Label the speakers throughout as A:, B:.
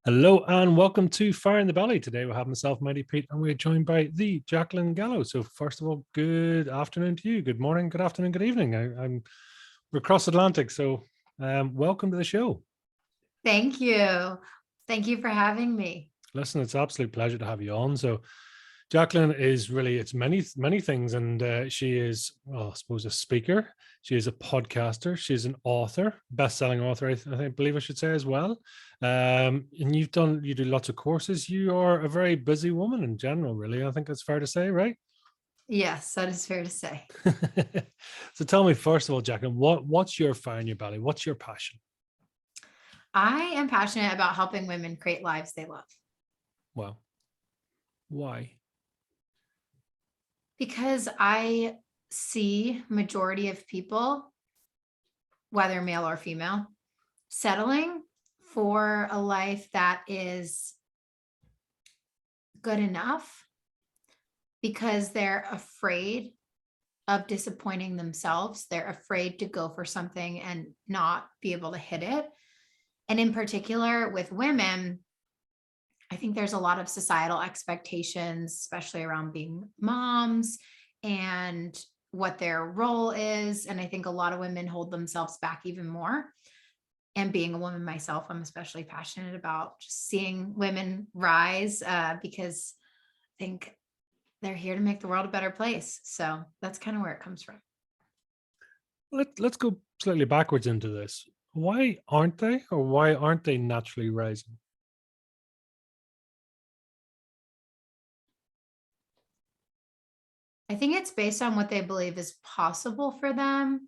A: Hello and welcome to Fire in the Belly. Today we have myself, Mighty Pete, and we're joined by the Jaclyn Gallo. So first of all, good afternoon to you. Good morning, good afternoon, good evening. We're across Atlantic, so welcome to the show.
B: Thank you. Thank you for having me.
A: Listen, it's an absolute pleasure to have you on. So Jaclyn is really, it's many things, and she is, well, I suppose, a speaker. She is a podcaster. She's an author, best-selling author, I believe I should say as well. And you do lots of courses. You are a very busy woman in general, really. I think that's fair to say, right?
B: Yes, that is fair to say.
A: So tell me, first of all, Jaclyn, what's your fire in your belly? What's your passion?
B: I am passionate about helping women create lives they love.
A: Well, why?
B: Because I see majority of people, whether male or female, settling for a life that is good enough because they're afraid of disappointing themselves. They're afraid to go for something and not be able to hit it. And in particular with women, I think there's a lot of societal expectations, especially around being moms and what their role is. And I think a lot of women hold themselves back even more. And being a woman myself, I'm especially passionate about just seeing women rise because I think they're here to make the world a better place. So that's kind of where it comes from.
A: Let's go slightly backwards into this. Why aren't they naturally rising?
B: I think it's based on what they believe is possible for them.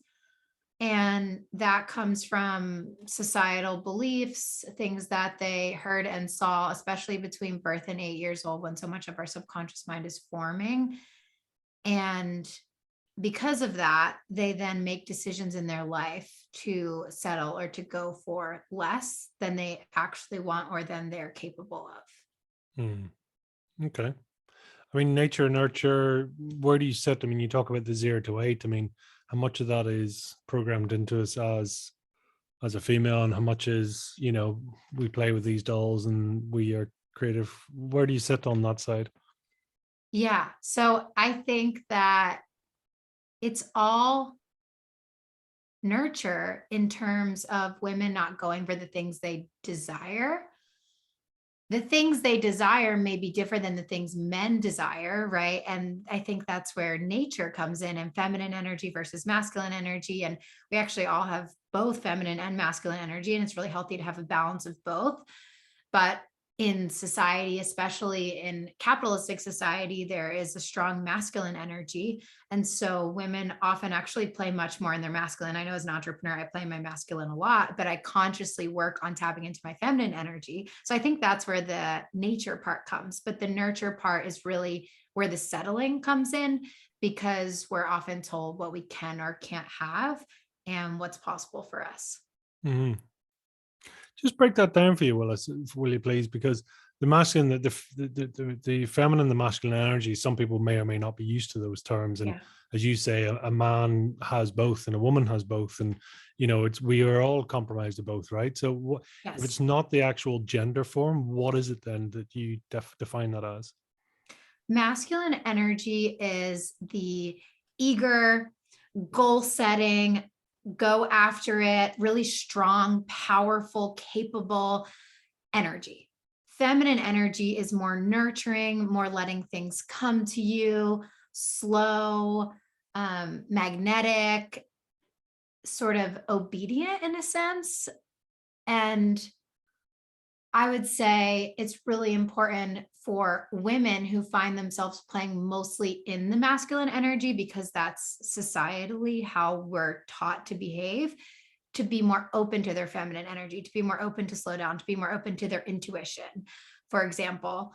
B: And that comes from societal beliefs, things that they heard and saw, especially between birth and 8 years old, when so much of our subconscious mind is forming. And because of that, they then make decisions in their life to settle or to go for less than they actually want or than they're capable of.
A: Okay. I mean, nature, nurture, where do you sit? I mean, you talk about the 0 to 8. I mean, how much of that is programmed into us as a female, and how much is, we play with these dolls and we are creative? Where do you sit on that side?
B: Yeah. So I think that it's all nurture in terms of women not going for the things they desire. The things they desire may be different than the things men desire, right? And I think that's where nature comes in, and feminine energy versus masculine energy. And we actually all have both feminine and masculine energy, and it's really healthy to have a balance of both. But in society, especially in capitalistic society, there is a strong masculine energy. And so women often actually play much more in their masculine. I know as an entrepreneur, I play my masculine a lot, but I consciously work on tapping into my feminine energy. So I think that's where the nature part comes. But the nurture part is really where the settling comes in, because we're often told what we can or can't have and what's possible for us.
A: Mm-hmm. Just break that down for you, Willis, will you please? Because the masculine, the feminine, the masculine energy, some people may or may not be used to those terms. And
B: Yeah.
A: as you say, a man has both and a woman has both. And, we are all compromised of both, right? So if it's
B: Yes.
A: not the actual gender form, what is it then that you define that as?
B: Masculine energy is the eager, goal setting, go after it, really strong, powerful, capable energy. Feminine energy is more nurturing, more letting things come to you, slow, magnetic, sort of obedient in a sense. And I would say it's really important for women who find themselves playing mostly in the masculine energy, because that's societally how we're taught to behave, to be more open to their feminine energy, to be more open to slow down, to be more open to their intuition, for example,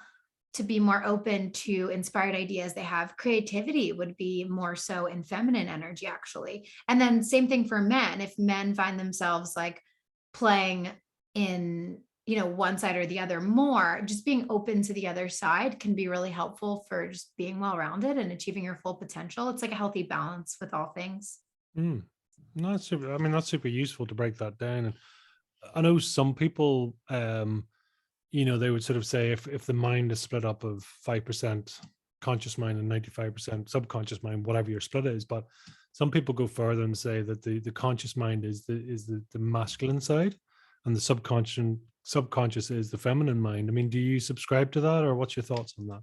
B: to be more open to inspired ideas they have. Creativity would be more so in feminine energy, actually. And then same thing for men. If men find themselves like playing in one side or the other more, just being open to the other side can be really helpful for just being well-rounded and achieving your full potential. It's like a healthy balance with all things.
A: No, that's super useful to break that down. And I know some people, they would sort of say if the mind is split up of 5% conscious mind and 95% subconscious mind, whatever your split is. But some people go further and say that the conscious mind is the masculine side, and the subconscious is the feminine mind. I mean, do you subscribe to that, or what's your thoughts on that?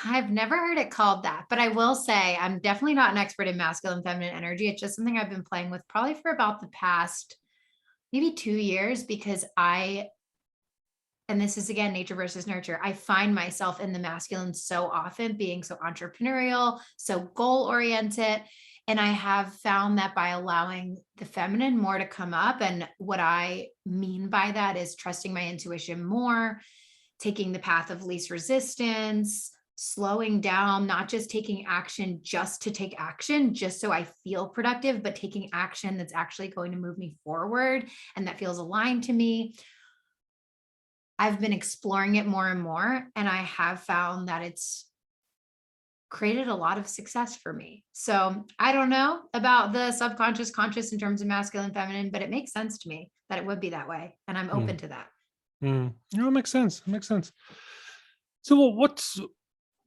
B: I've never heard it called that, but I will say I'm definitely not an expert in masculine, feminine energy. It's just something I've been playing with probably for about the past maybe 2 years, because and this is again, nature versus nurture. I find myself in the masculine so often, being so entrepreneurial, so goal oriented. And I have found that by allowing the feminine more to come up, and what I mean by that is trusting my intuition more, taking the path of least resistance, slowing down, not just taking action just to take action, just so I feel productive, but taking action that's actually going to move me forward and that feels aligned to me. I've been exploring it more and more, and I have found that it's created a lot of success for me. So I don't know about the subconscious, conscious in terms of masculine, feminine, but it makes sense to me that it would be that way. And I'm open to that.
A: No, it makes sense. It makes sense. So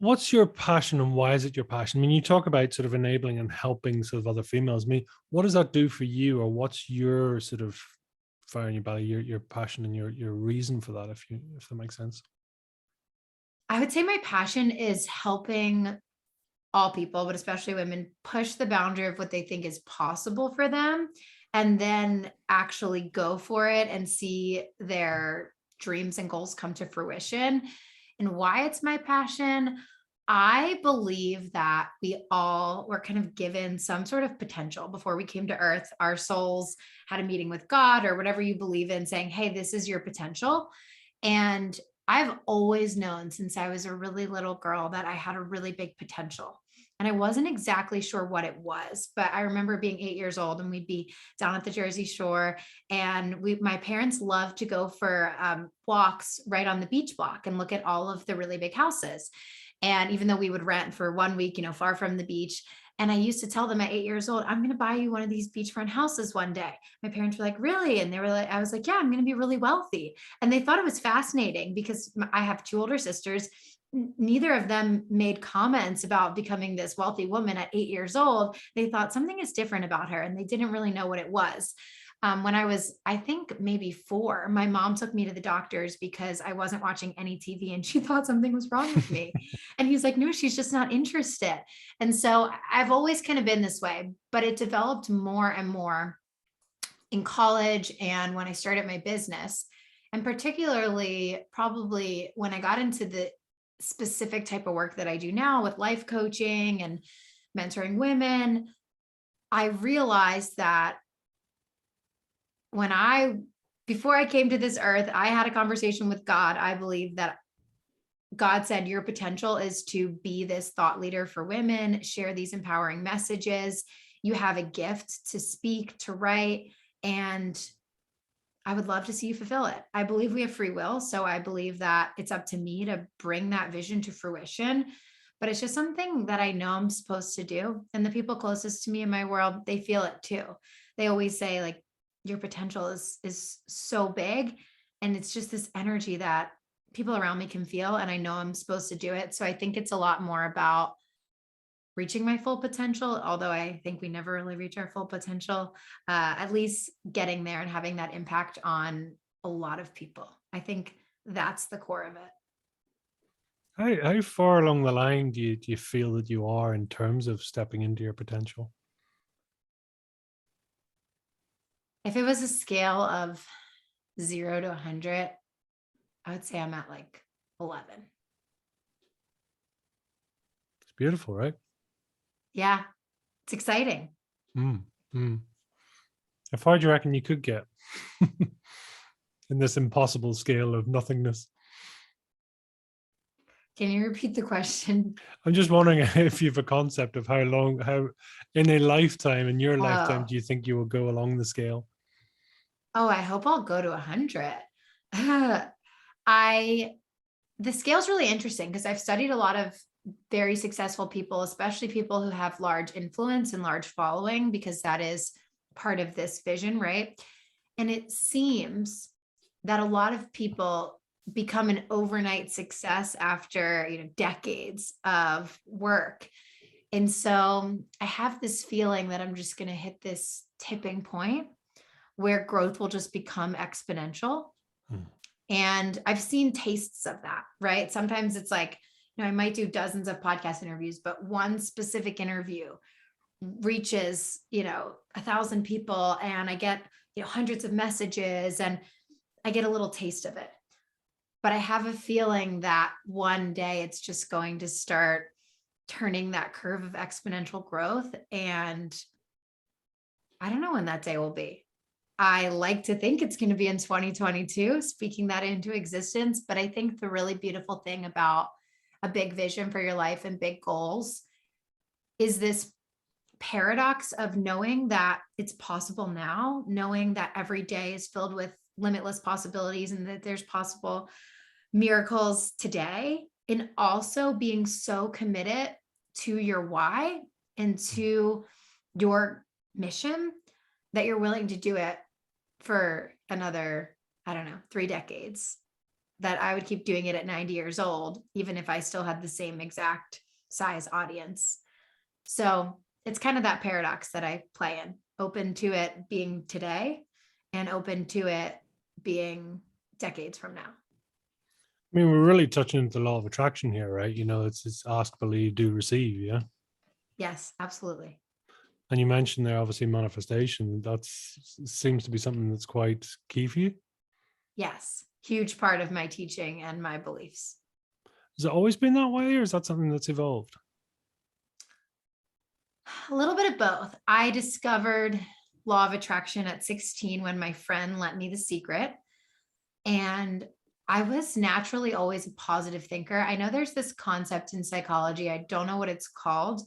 A: what's your passion, and why is it your passion? I mean, you talk about sort of enabling and helping sort of other females. I mean, what does that do for you, or what's your sort of fire in your belly, your passion and your reason for that, if that makes sense?
B: I would say my passion is helping all people, but especially women, push the boundary of what they think is possible for them, and then actually go for it and see their dreams and goals come to fruition. And why it's my passion, I believe that we all were kind of given some sort of potential before we came to earth. Our souls had a meeting with God or whatever you believe in, saying, hey, this is your potential. And I've always known since I was a really little girl that I had a really big potential. And I wasn't exactly sure what it was, but I remember being 8 years old and we'd be down at the Jersey Shore, and my parents loved to go for walks right on the beach block and look at all of the really big houses. And even though we would rent for 1 week, far from the beach, and I used to tell them at 8 years old, I'm going to buy you one of these beachfront houses one day. My parents were like, really? And they were like, I was like, yeah, I'm going to be really wealthy. And they thought it was fascinating because I have 2 older sisters. Neither of them made comments about becoming this wealthy woman at 8 years old. They thought something is different about her, and they didn't really know what it was. When I was, I think maybe 4, my mom took me to the doctors because I wasn't watching any TV and she thought something was wrong with me. And he's like, no, she's just not interested. And so I've always kind of been this way, but it developed more and more in college and when I started my business, and particularly probably when I got into the specific type of work that I do now with life coaching and mentoring women. I realized that before I came to this earth, I had a conversation with God. I believe that God said, your potential is to be this thought leader for women, share these empowering messages. You have a gift to speak, to write, and I would love to see you fulfill it. I believe we have free will. So I believe that it's up to me to bring that vision to fruition. But it's just something that I know I'm supposed to do. And the people closest to me in my world, they feel it too. They always say, like, your potential is so big. And it's just this energy that people around me can feel. And I know I'm supposed to do it. So I think it's a lot more about reaching my full potential, although I think we never really reach our full potential, at least getting there and having that impact on a lot of people. I think that's the core of it.
A: How far along the line do you feel that you are in terms of stepping into your potential?
B: If it was a scale of 0 to 100, I would say I'm at like 11.
A: It's beautiful, right?
B: Yeah, it's exciting.
A: How far do you reckon you could get in this impossible scale of nothingness?
B: Can you repeat the question?
A: I'm just wondering if you have a concept of how in a lifetime, in your lifetime,
B: Oh.
A: do you think you will go along the scale?
B: Oh, I hope I'll go to 100. The scale's really interesting because I've studied a lot of very successful people, especially people who have large influence and large following, because that is part of this vision, right? And it seems that a lot of people become an overnight success after, decades of work. And so I have this feeling that I'm just going to hit this tipping point where growth will just become exponential.
A: Hmm.
B: And I've seen tastes of that, right? Sometimes it's like, I might do dozens of podcast interviews, but one specific interview reaches, 1,000 people, and I get, hundreds of messages, and I get a little taste of it. But I have a feeling that one day it's just going to start turning that curve of exponential growth. And I don't know when that day will be. I like to think it's going to be in 2022, speaking that into existence. But I think the really beautiful thing about a big vision for your life and big goals is this paradox of knowing that it's possible now, knowing that every day is filled with limitless possibilities and that there's possible miracles today, and also being so committed to your why and to your mission that you're willing to do it for another, 3 decades, that I would keep doing it at 90 years old, even if I still had the same exact size audience. So it's kind of that paradox that I play in, open to it being today and open to it being decades from now.
A: I mean, we're really touching the law of attraction here, right? It's ask, believe, do, receive. Yeah.
B: Yes, absolutely.
A: And you mentioned there, obviously, manifestation. That seems to be something that's quite key for you.
B: Yes. Huge part of my teaching and my beliefs.
A: Has it always been that way, or is that something that's evolved?
B: A little bit of both. I discovered law of attraction at 16 when my friend lent me The Secret. And I was naturally always a positive thinker. I know there's this concept in psychology, I don't know what it's called,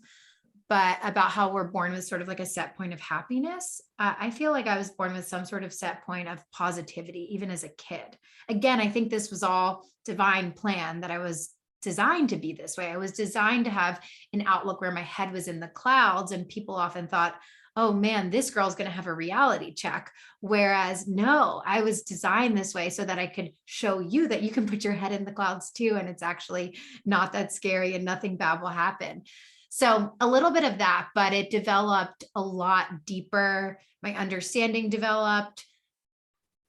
B: but about how we're born with sort of like a set point of happiness. I feel like I was born with some sort of set point of positivity, even as a kid. Again, I think this was all divine plan, that I was designed to be this way. I was designed to have an outlook where my head was in the clouds, and people often thought, oh man, this girl's going to have a reality check. Whereas no, I was designed this way so that I could show you that you can put your head in the clouds too. And it's actually not that scary and nothing bad will happen. So a little bit of that, but it developed a lot deeper. My understanding developed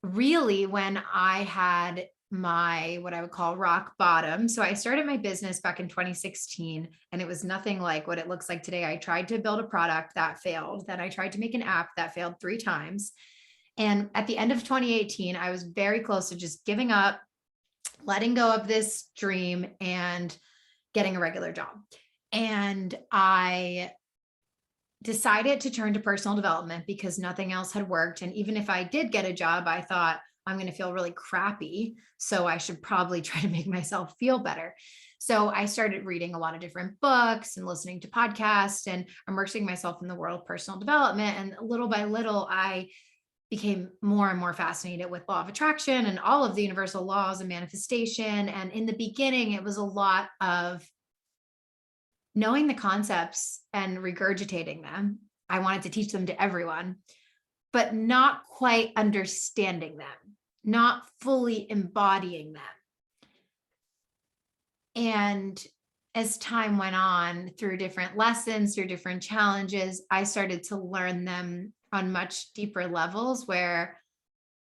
B: really when I had my, what I would call rock bottom. So I started my business back in 2016, and it was nothing like what it looks like today. I tried to build a product that failed. Then I tried to make an app that failed 3 times. And at the end of 2018, I was very close to just giving up, letting go of this dream, and getting a regular job. And I decided to turn to personal development because nothing else had worked. And even if I did get a job, I thought, I'm going to feel really crappy, so I should probably try to make myself feel better. So I started reading a lot of different books and listening to podcasts and immersing myself in the world of personal development. And little by little, I became more and more fascinated with law of attraction and all of the universal laws of manifestation. And in the beginning, it was a lot of knowing the concepts and regurgitating them. I wanted to teach them to everyone, but not quite understanding them, not fully embodying them. And as time went on, through different lessons, through different challenges, I started to learn them on much deeper levels where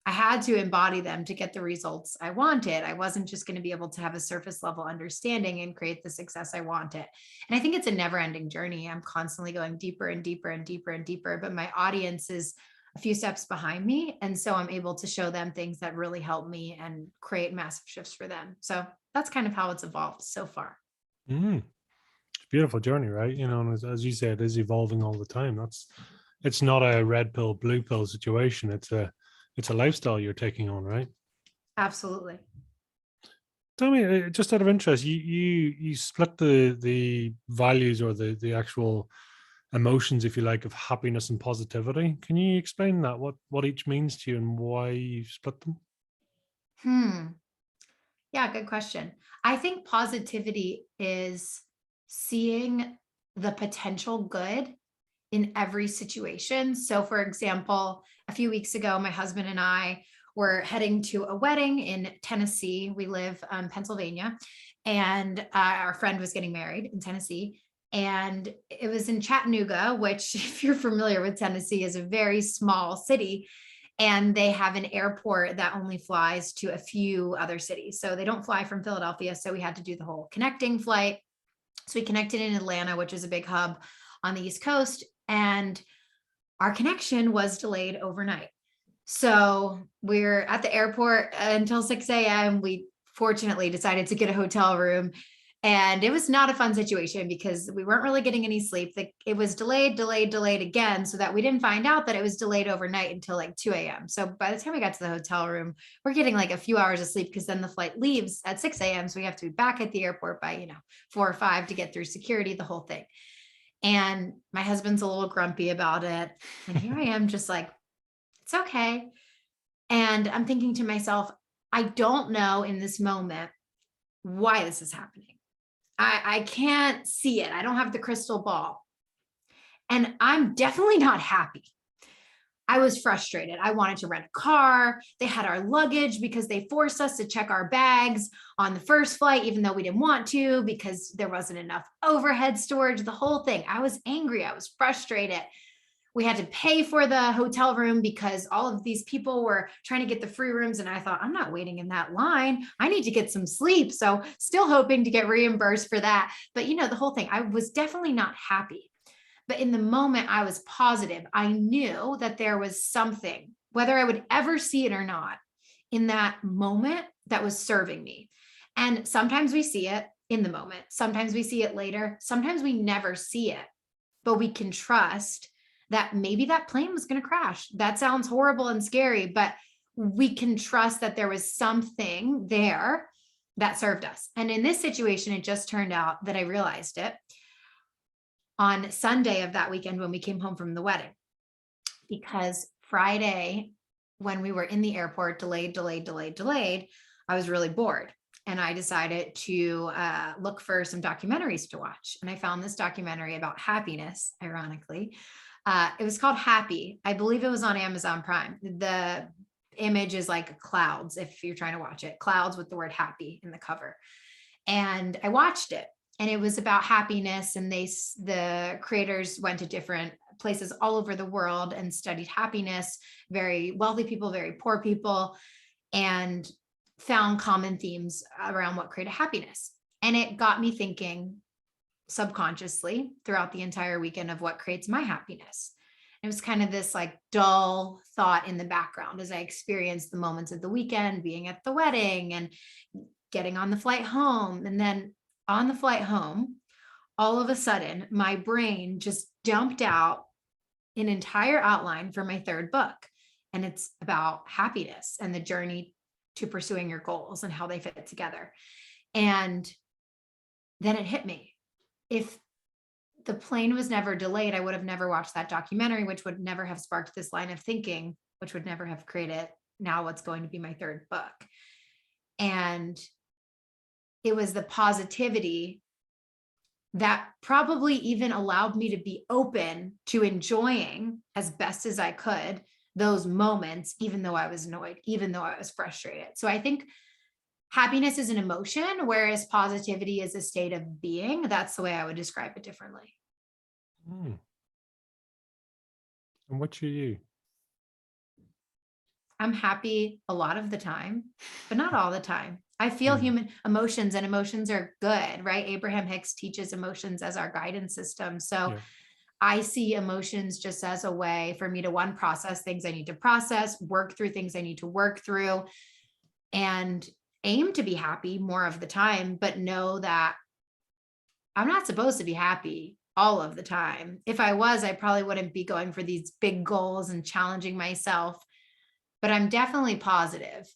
B: I had to embody them to get the results I wanted. I wasn't just going to be able to have a surface level understanding and create the success I wanted. And I think it's a never ending journey. I'm constantly going deeper and deeper and deeper and deeper, but my audience is a few steps behind me. And so I'm able to show them things that really help me and create massive shifts for them. So that's kind of how it's evolved so far.
A: Mm. It's a beautiful journey, right? And as you said, it is evolving all the time. It's not a red pill, blue pill situation. It's a lifestyle you're taking on, right?
B: Absolutely.
A: Tell me, just out of interest, you split the values or the actual emotions, if you like, of happiness and positivity. Can you explain that? What each means to you and why you split them?
B: Yeah, good question. I think positivity is seeing the potential good in every situation. So, for example, a few weeks ago, my husband and I were heading to a wedding in Tennessee. We live in Pennsylvania, and our friend was getting married in Tennessee. And it was in Chattanooga, which, if you're familiar with Tennessee, is a very small city. And they have an airport that only flies to a few other cities. So they don't fly from Philadelphia. So we had to do the whole connecting flight. So we connected in Atlanta, which is a big hub on the East Coast. And our connection was delayed overnight. So we're at the airport until 6 a.m. We fortunately decided to get a hotel room. And it was not a fun situation because we weren't really getting any sleep. It was delayed again, so that we didn't find out that it was delayed overnight until like 2 a.m. So by the time we got to the hotel room, we're getting like a few hours of sleep because then the flight leaves at 6 a.m. So we have to be back at the airport by, 4 or 5 to get through security, the whole thing. And my husband's a little grumpy about it. And here I am just like, it's okay. And I'm thinking to myself, I don't know in this moment why this is happening. I can't see it. I don't have the crystal ball. And I'm definitely not happy. I was frustrated. I wanted to rent a car. They had our luggage because they forced us to check our bags on the first flight, even though we didn't want to, because there wasn't enough overhead storage, the whole thing. I was angry. I was frustrated. We had to pay for the hotel room because all of these people were trying to get the free rooms. And I thought, I'm not waiting in that line. I need to get some sleep. So still hoping to get reimbursed for that. But the whole thing, I was definitely not happy. But in the moment, I was positive. I knew that there was something, whether I would ever see it or not, in that moment that was serving me. And sometimes we see it in the moment. Sometimes we see it later. Sometimes we never see it, but we can trust that maybe that plane was going to crash. That sounds horrible and scary, but we can trust that there was something there that served us. And in this situation, it just turned out that I realized it on Sunday of that weekend when we came home from the wedding, because Friday, when we were in the airport, delayed, I was really bored. And I decided to look for some documentaries to watch. And I found this documentary about happiness, ironically. It was called Happy. I believe it was on Amazon Prime. The image is like clouds, if you're trying to watch it, clouds with the word happy in the cover. And I watched it, and it was about happiness. And the creators went to different places all over the world and studied happiness, very wealthy people, very poor people, and found common themes around what created happiness. And it got me thinking subconsciously throughout the entire weekend of what creates my happiness. It was kind of this like dull thought in the background as I experienced the moments of the weekend, being at the wedding and getting on the flight home. And then on the flight home, all of a sudden, my brain just dumped out an entire outline for my third book. And it's about happiness and the journey to pursuing your goals and how they fit together. And then it hit me. If the plane was never delayed, I would have never watched that documentary, which would never have sparked this line of thinking, which would never have created now what's going to be my third book. And it was the positivity that probably even allowed me to be open to enjoying as best as I could those moments, even though I was annoyed, even though I was frustrated. So I think happiness is an emotion, whereas positivity is a state of being. That's the way I would describe it differently.
A: And what's you?
B: I'm happy a lot of the time, but not all the time. I feel human emotions, and emotions are good, right? Abraham Hicks teaches emotions as our guidance system. So I see emotions just as a way for me to process things I need to process, work through things I need to work through, and aim to be happy more of the time, but know that I'm not supposed to be happy all of the time. If I was, I probably wouldn't be going for these big goals and challenging myself, but I'm definitely positive.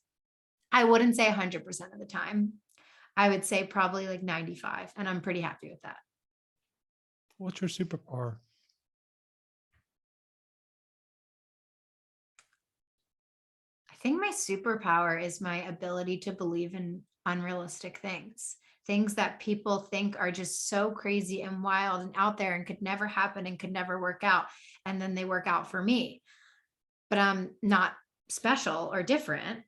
B: I wouldn't say 100% of the time. I would say probably like 95, and I'm pretty happy with that.
A: What's your superpower?
B: I think my superpower is my ability to believe in unrealistic things that people think are just so crazy and wild and out there and could never happen and could never work out. And then they work out for me. But I'm not special or different.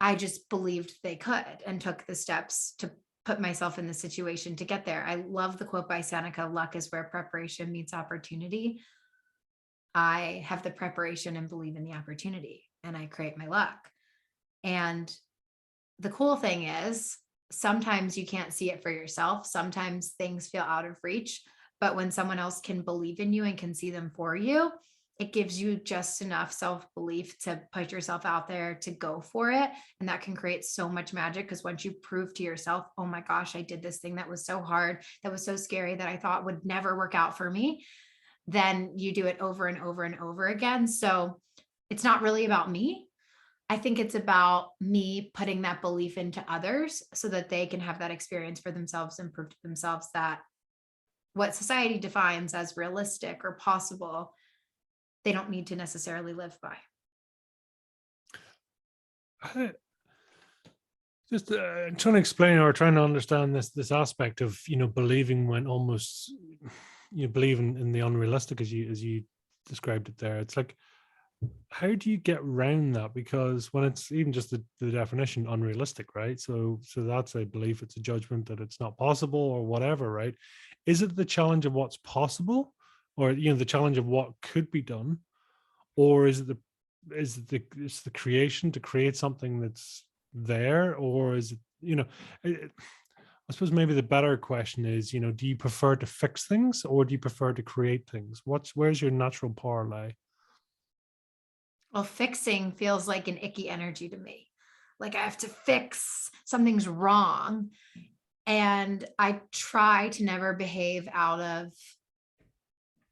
B: I just believed they could and took the steps to put myself in the situation to get there. I love the quote by Seneca, luck is where preparation meets opportunity. I have the preparation and believe in the opportunity, and I create my luck. And the cool thing is, sometimes you can't see it for yourself. Sometimes things feel out of reach, but when someone else can believe in you and can see them for you, it gives you just enough self-belief to put yourself out there to go for it. And that can create so much magic, because once you prove to yourself, oh my gosh, I did this thing that was so hard, that was so scary, that I thought would never work out for me, then you do it over and over and over again. So it's not really about me. I think it's about me putting that belief into others so that they can have that experience for themselves and prove to themselves that what society defines as realistic or possible, they don't need to necessarily live by.
A: Just trying to explain or trying to understand this aspect of, believing when almost you believe in the unrealistic, as you described it there. It's like, how do you get around that? Because when it's even just the definition unrealistic, right? So that's a belief, it's a judgment that it's not possible or whatever, right? Is it the challenge of what's possible, or the challenge of what could be done, or is it it's the creation to create something that's there, or is it, I suppose maybe the better question is, do you prefer to fix things or do you prefer to create things? Where's your natural power lie?
B: Well, fixing feels like an icky energy to me. Like I have to fix, something's wrong. And I try to never behave out of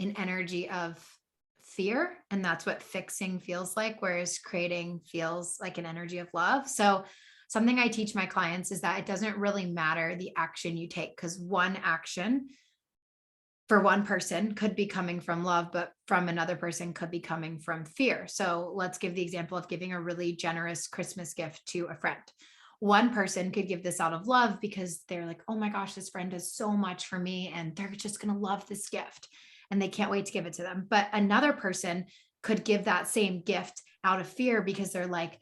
B: an energy of fear. And that's what fixing feels like, whereas creating feels like an energy of love. So something I teach my clients is that it doesn't really matter the action you take, because one action for one person could be coming from love, but from another person could be coming from fear. So let's give the example of giving a really generous Christmas gift to a friend. One person could give this out of love because they're like, oh my gosh, this friend does so much for me and they're just going to love this gift and they can't wait to give it to them. But another person could give that same gift out of fear because they're like,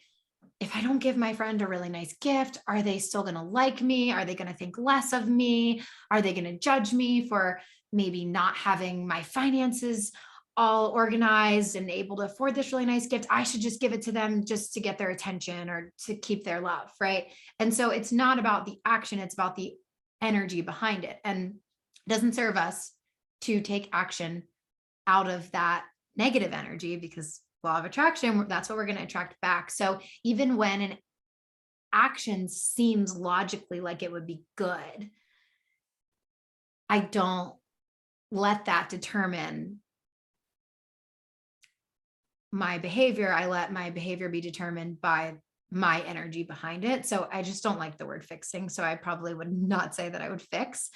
B: if I don't give my friend a really nice gift, are they still going to like me? Are they going to think less of me? Are they going to judge me for maybe not having my finances all organized and able to afford this really nice gift? I should just give it to them just to get their attention or to keep their love, right? And so it's not about the action, it's about the energy behind it. And it doesn't serve us to take action out of that negative energy, because law of attraction, that's what we're going to attract back. So even when an action seems logically like it would be good, I don't let that determine my behavior. I let my behavior be determined by my energy behind it. So I just don't like the word fixing. So I probably would not say that I would fix.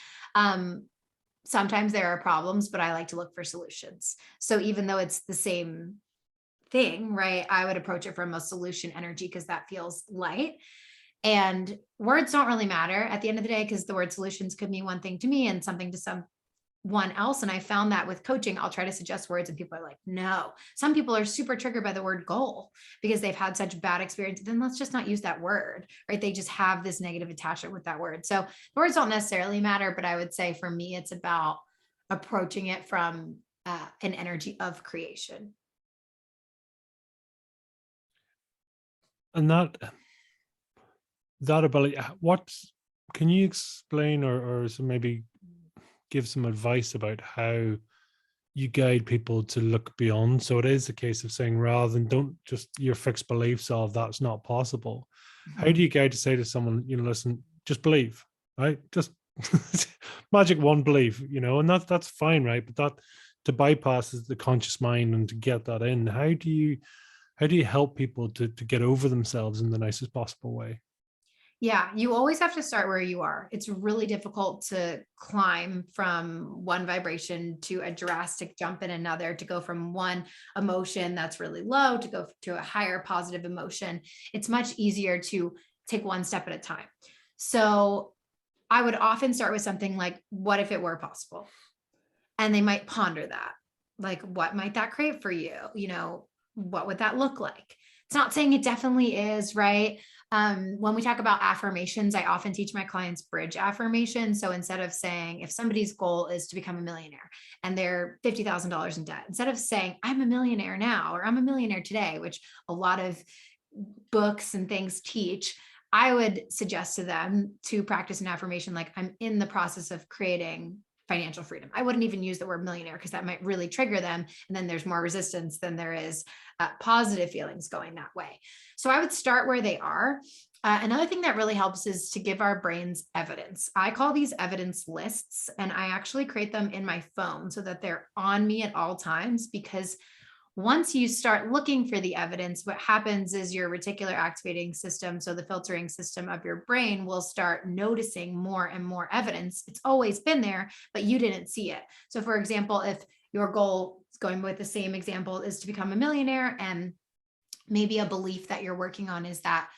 B: Sometimes there are problems, but I like to look for solutions. So even though it's the same thing, right, I would approach it from a solution energy because that feels light. And words don't really matter at the end of the day, because the word solutions could mean one thing to me and something to someone else. And I found that with coaching, I'll try to suggest words and people are like, no. Some people are super triggered by the word goal because they've had such bad experience. Then let's just not use that word, right? They just have this negative attachment with that word. So words don't necessarily matter, but I would say for me, it's about approaching it from an energy of creation.
A: And that ability, what can you explain, or so maybe give some advice about how you guide people to look beyond? So it is a case of saying, rather than don't just your fixed beliefs of that's not possible, how do you guide to say to someone, listen, just believe, right? Just magic one belief, and that's fine, right? But that to bypass the conscious mind and to get that in, how do you help people to get over themselves in the nicest possible way?
B: Yeah, you always have to start where you are. It's really difficult to climb from one vibration to a drastic jump in another, to go from one emotion that's really low to go to a higher positive emotion. It's much easier to take one step at a time. So I would often start with something like, what if it were possible? And they might ponder that. Like, what might that create for you? what would that look like? It's not saying it definitely is, right? When we talk about affirmations, I often teach my clients bridge affirmations. So instead of saying, if somebody's goal is to become a millionaire and they're $50,000 in debt, instead of saying, I'm a millionaire now, or I'm a millionaire today, which a lot of books and things teach, I would suggest to them to practice an affirmation like, I'm in the process of creating financial freedom. I wouldn't even use the word millionaire because that might really trigger them. And then there's more resistance than there is positive feelings going that way. So I would start where they are. Another thing that really helps is to give our brains evidence. I call these evidence lists, and I actually create them in my phone so that they're on me at all times, because once you start looking for the evidence, what happens is your reticular activating system, so the filtering system of your brain, will start noticing more and more evidence. It's always been there, but you didn't see it. So for example, if your goal, going with the same example, is to become a millionaire, and maybe a belief that you're working on is that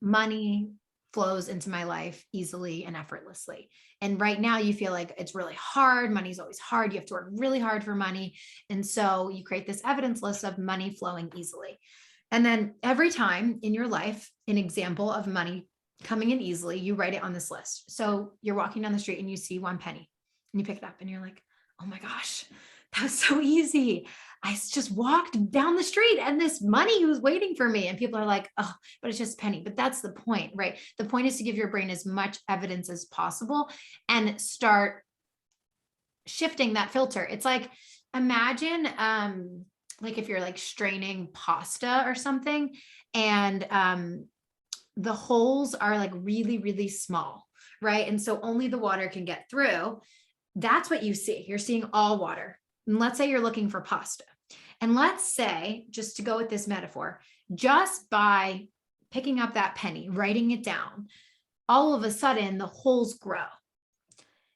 B: money flows into my life easily and effortlessly. And right now you feel like it's really hard. Money's always hard. You have to work really hard for money. And so you create this evidence list of money flowing easily. And then every time in your life, an example of money coming in easily, you write it on this list. So you're walking down the street and you see one penny and you pick it up and you're like, oh my gosh, that was so easy. I just walked down the street and this money was waiting for me. And people are like, oh, but it's just a penny. But that's the point, right? The point is to give your brain as much evidence as possible and start shifting that filter. It's like, imagine like if you're like straining pasta or something, and the holes are like really, really small, right? And so only the water can get through. That's what you see. You're seeing all water. And let's say you're looking for pasta. And let's say, just to go with this metaphor, just by picking up that penny, writing it down, all of a sudden the holes grow.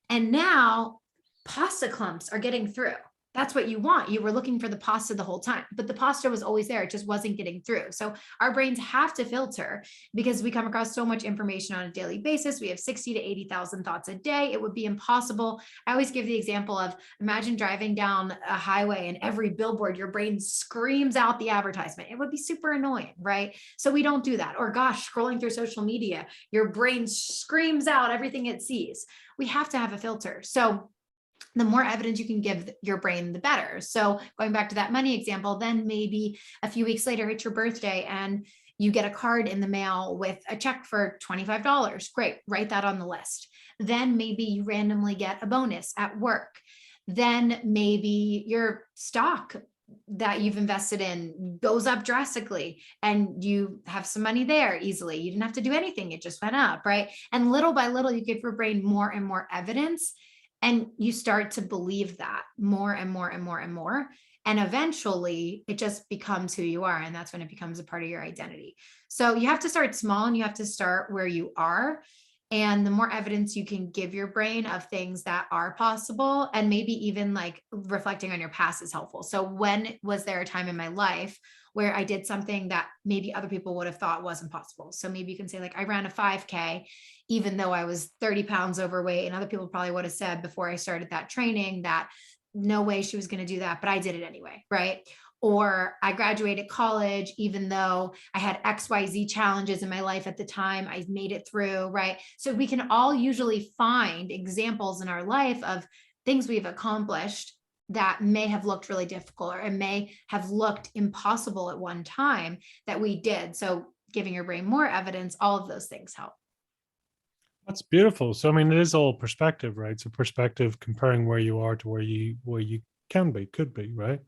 B: And now pasta clumps are getting through. That's what you want. You were looking for the pasta the whole time, but the pasta was always there. It just wasn't getting through. So our brains have to filter because we come across so much information on a daily basis. We have 60 to 80,000 thoughts a day. It would be impossible. I always give the example of, imagine driving down a highway and every billboard, your brain screams out the advertisement. It would be super annoying, right? So we don't do that. Or gosh, scrolling through social media, your brain screams out everything it sees. We have to have a filter. So the more evidence you can give your brain, the better. So going back to that money example, then maybe a few weeks later, it's your birthday and you get a card in the mail with a check for $25. Great, write that on the list. Then maybe you randomly get a bonus at work. Then maybe your stock that you've invested in goes up drastically and you have some money there easily. You didn't have to do anything. It just went up, right? And little by little, you give your brain more and more evidence. And you start to believe that more and more and more and more. And eventually it just becomes who you are. And that's when it becomes a part of your identity. So you have to start small and you have to start where you are. And the more evidence you can give your brain of things that are possible, and maybe even like reflecting on your past is helpful. So when was there a time in my life where I did something that maybe other people would have thought wasn't possible? So maybe you can say like, I ran a 5K, even though I was 30 pounds overweight, and other people probably would have said before I started that training that no way she was going to do that, but I did it anyway, right? Or I graduated college, even though I had XYZ challenges in my life at the time, I made it through, right? So we can all usually find examples in our life of things we've accomplished that may have looked really difficult or it may have looked impossible at one time that we did. So giving your brain more evidence, all of those things help.
A: That's beautiful. So I mean, it is all perspective, right? So perspective, comparing where you are to where you can be, could be, right?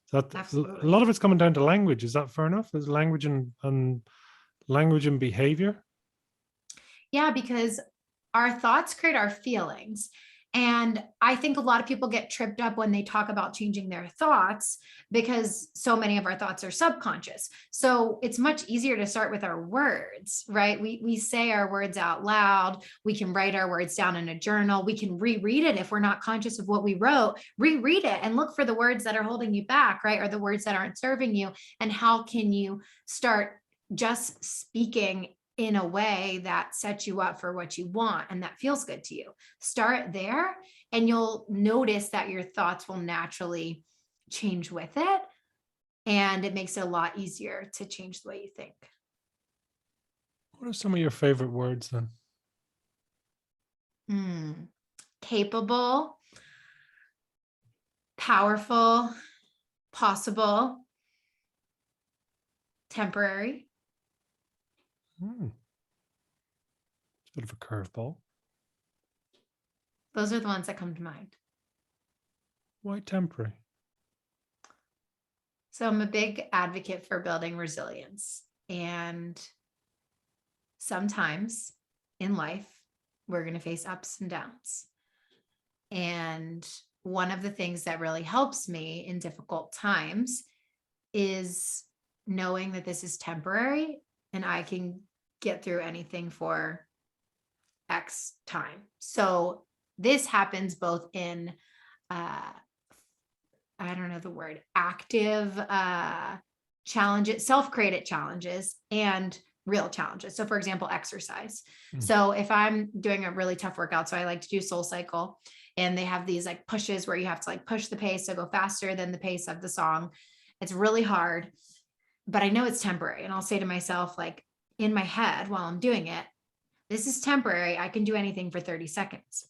A: So that
B: Absolutely.
A: a lot of it's coming down to language. Is that fair enough? Is language and language and behavior?
B: Yeah, because our thoughts create our feelings. And I think a lot of people get tripped up when they talk about changing their thoughts because so many of our thoughts are subconscious. So it's much easier to start with our words, right? We say our words out loud. We can write our words down in a journal. We can reread it if we're not conscious of what we wrote. Reread it and look for the words that are holding you back, right? Or the words that aren't serving you. And how can you start just speaking in a way that sets you up for what you want and that feels good to you? Start there and you'll notice that your thoughts will naturally change with it. And it makes it a lot easier to change the way you think.
A: What are some of your favorite words then?
B: Capable, powerful, possible, temporary.
A: Hmm. It's a bit of a curveball.
B: Those are the ones that come to mind.
A: Why temporary?
B: So I'm a big advocate for building resilience. And sometimes in life, we're going to face ups and downs. And one of the things that really helps me in difficult times is knowing that this is temporary and I can get through anything for X time. So this happens both in, I don't know the word, active challenges, self-created challenges, and real challenges. So for example, exercise. So if I'm doing a really tough workout, so I like to do Soul Cycle, and they have these like pushes where you have to like push the pace to go faster than the pace of the song. It's really hard, but I know it's temporary. And I'll say to myself, like in my head while I'm doing it, this is temporary. I can do anything for 30 seconds.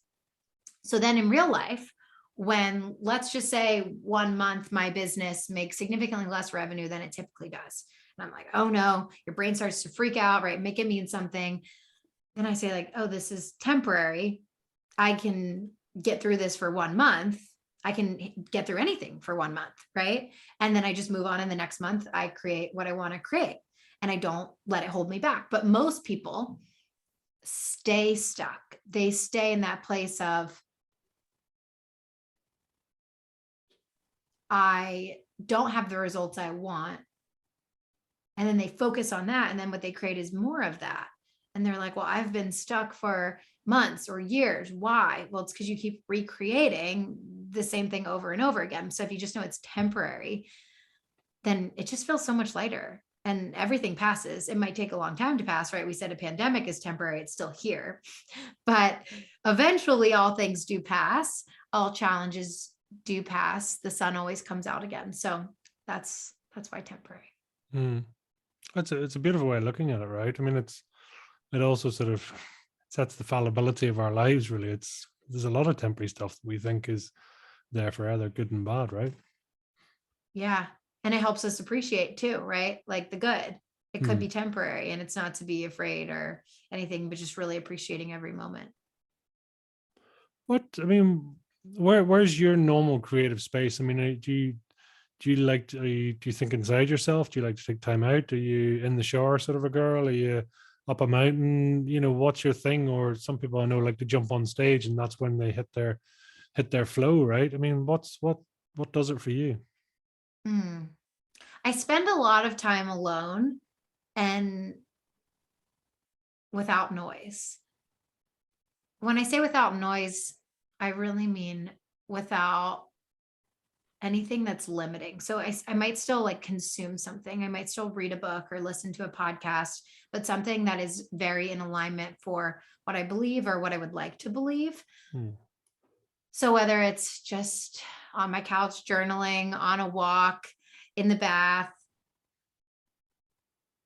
B: So then in real life, when let's just say 1 month, my business makes significantly less revenue than it typically does. And I'm like, oh no, your brain starts to freak out, right? Make it mean something. Then I say like, oh, this is temporary. I can get through this for 1 month. I can get through anything for 1 month, right? And then I just move on. And the next month I create what I want to create and I don't let it hold me back. But most people stay stuck. They stay in that place of, I don't have the results I want. And then they focus on that. And then what they create is more of that. And they're like, well, I've been stuck for months or years. Why? Well, it's because you keep recreating the same thing over and over again. So if you just know it's temporary, then it just feels so much lighter and everything passes. It might take a long time to pass, right? We said a pandemic is temporary. It's still here, but eventually all things do pass. All challenges do pass. The sun always comes out again. So that's why temporary.
A: It's a beautiful way of looking at it, right? I mean, it also sort of sets the fallibility of our lives. Really, there's a lot of temporary stuff that we think is there forever, good and bad, right?
B: Yeah. And it helps us appreciate too, right? Like the good. It could be temporary and it's not to be afraid or anything, but just really appreciating every moment.
A: Where's your normal creative space? I mean, do you think inside yourself? Do you like to take time out? Are you in the shower sort of a girl? Are you up a mountain? What's your thing? Or some people I know like to jump on stage and that's when they hit their flow, right? I mean, what does it for you?
B: I spend a lot of time alone and without noise. When I say without noise, I really mean without anything that's limiting. So I might still like consume something. I might still read a book or listen to a podcast, but something that is very in alignment for what I believe or what I would like to believe. So whether it's just on my couch journaling, on a walk, in the bath,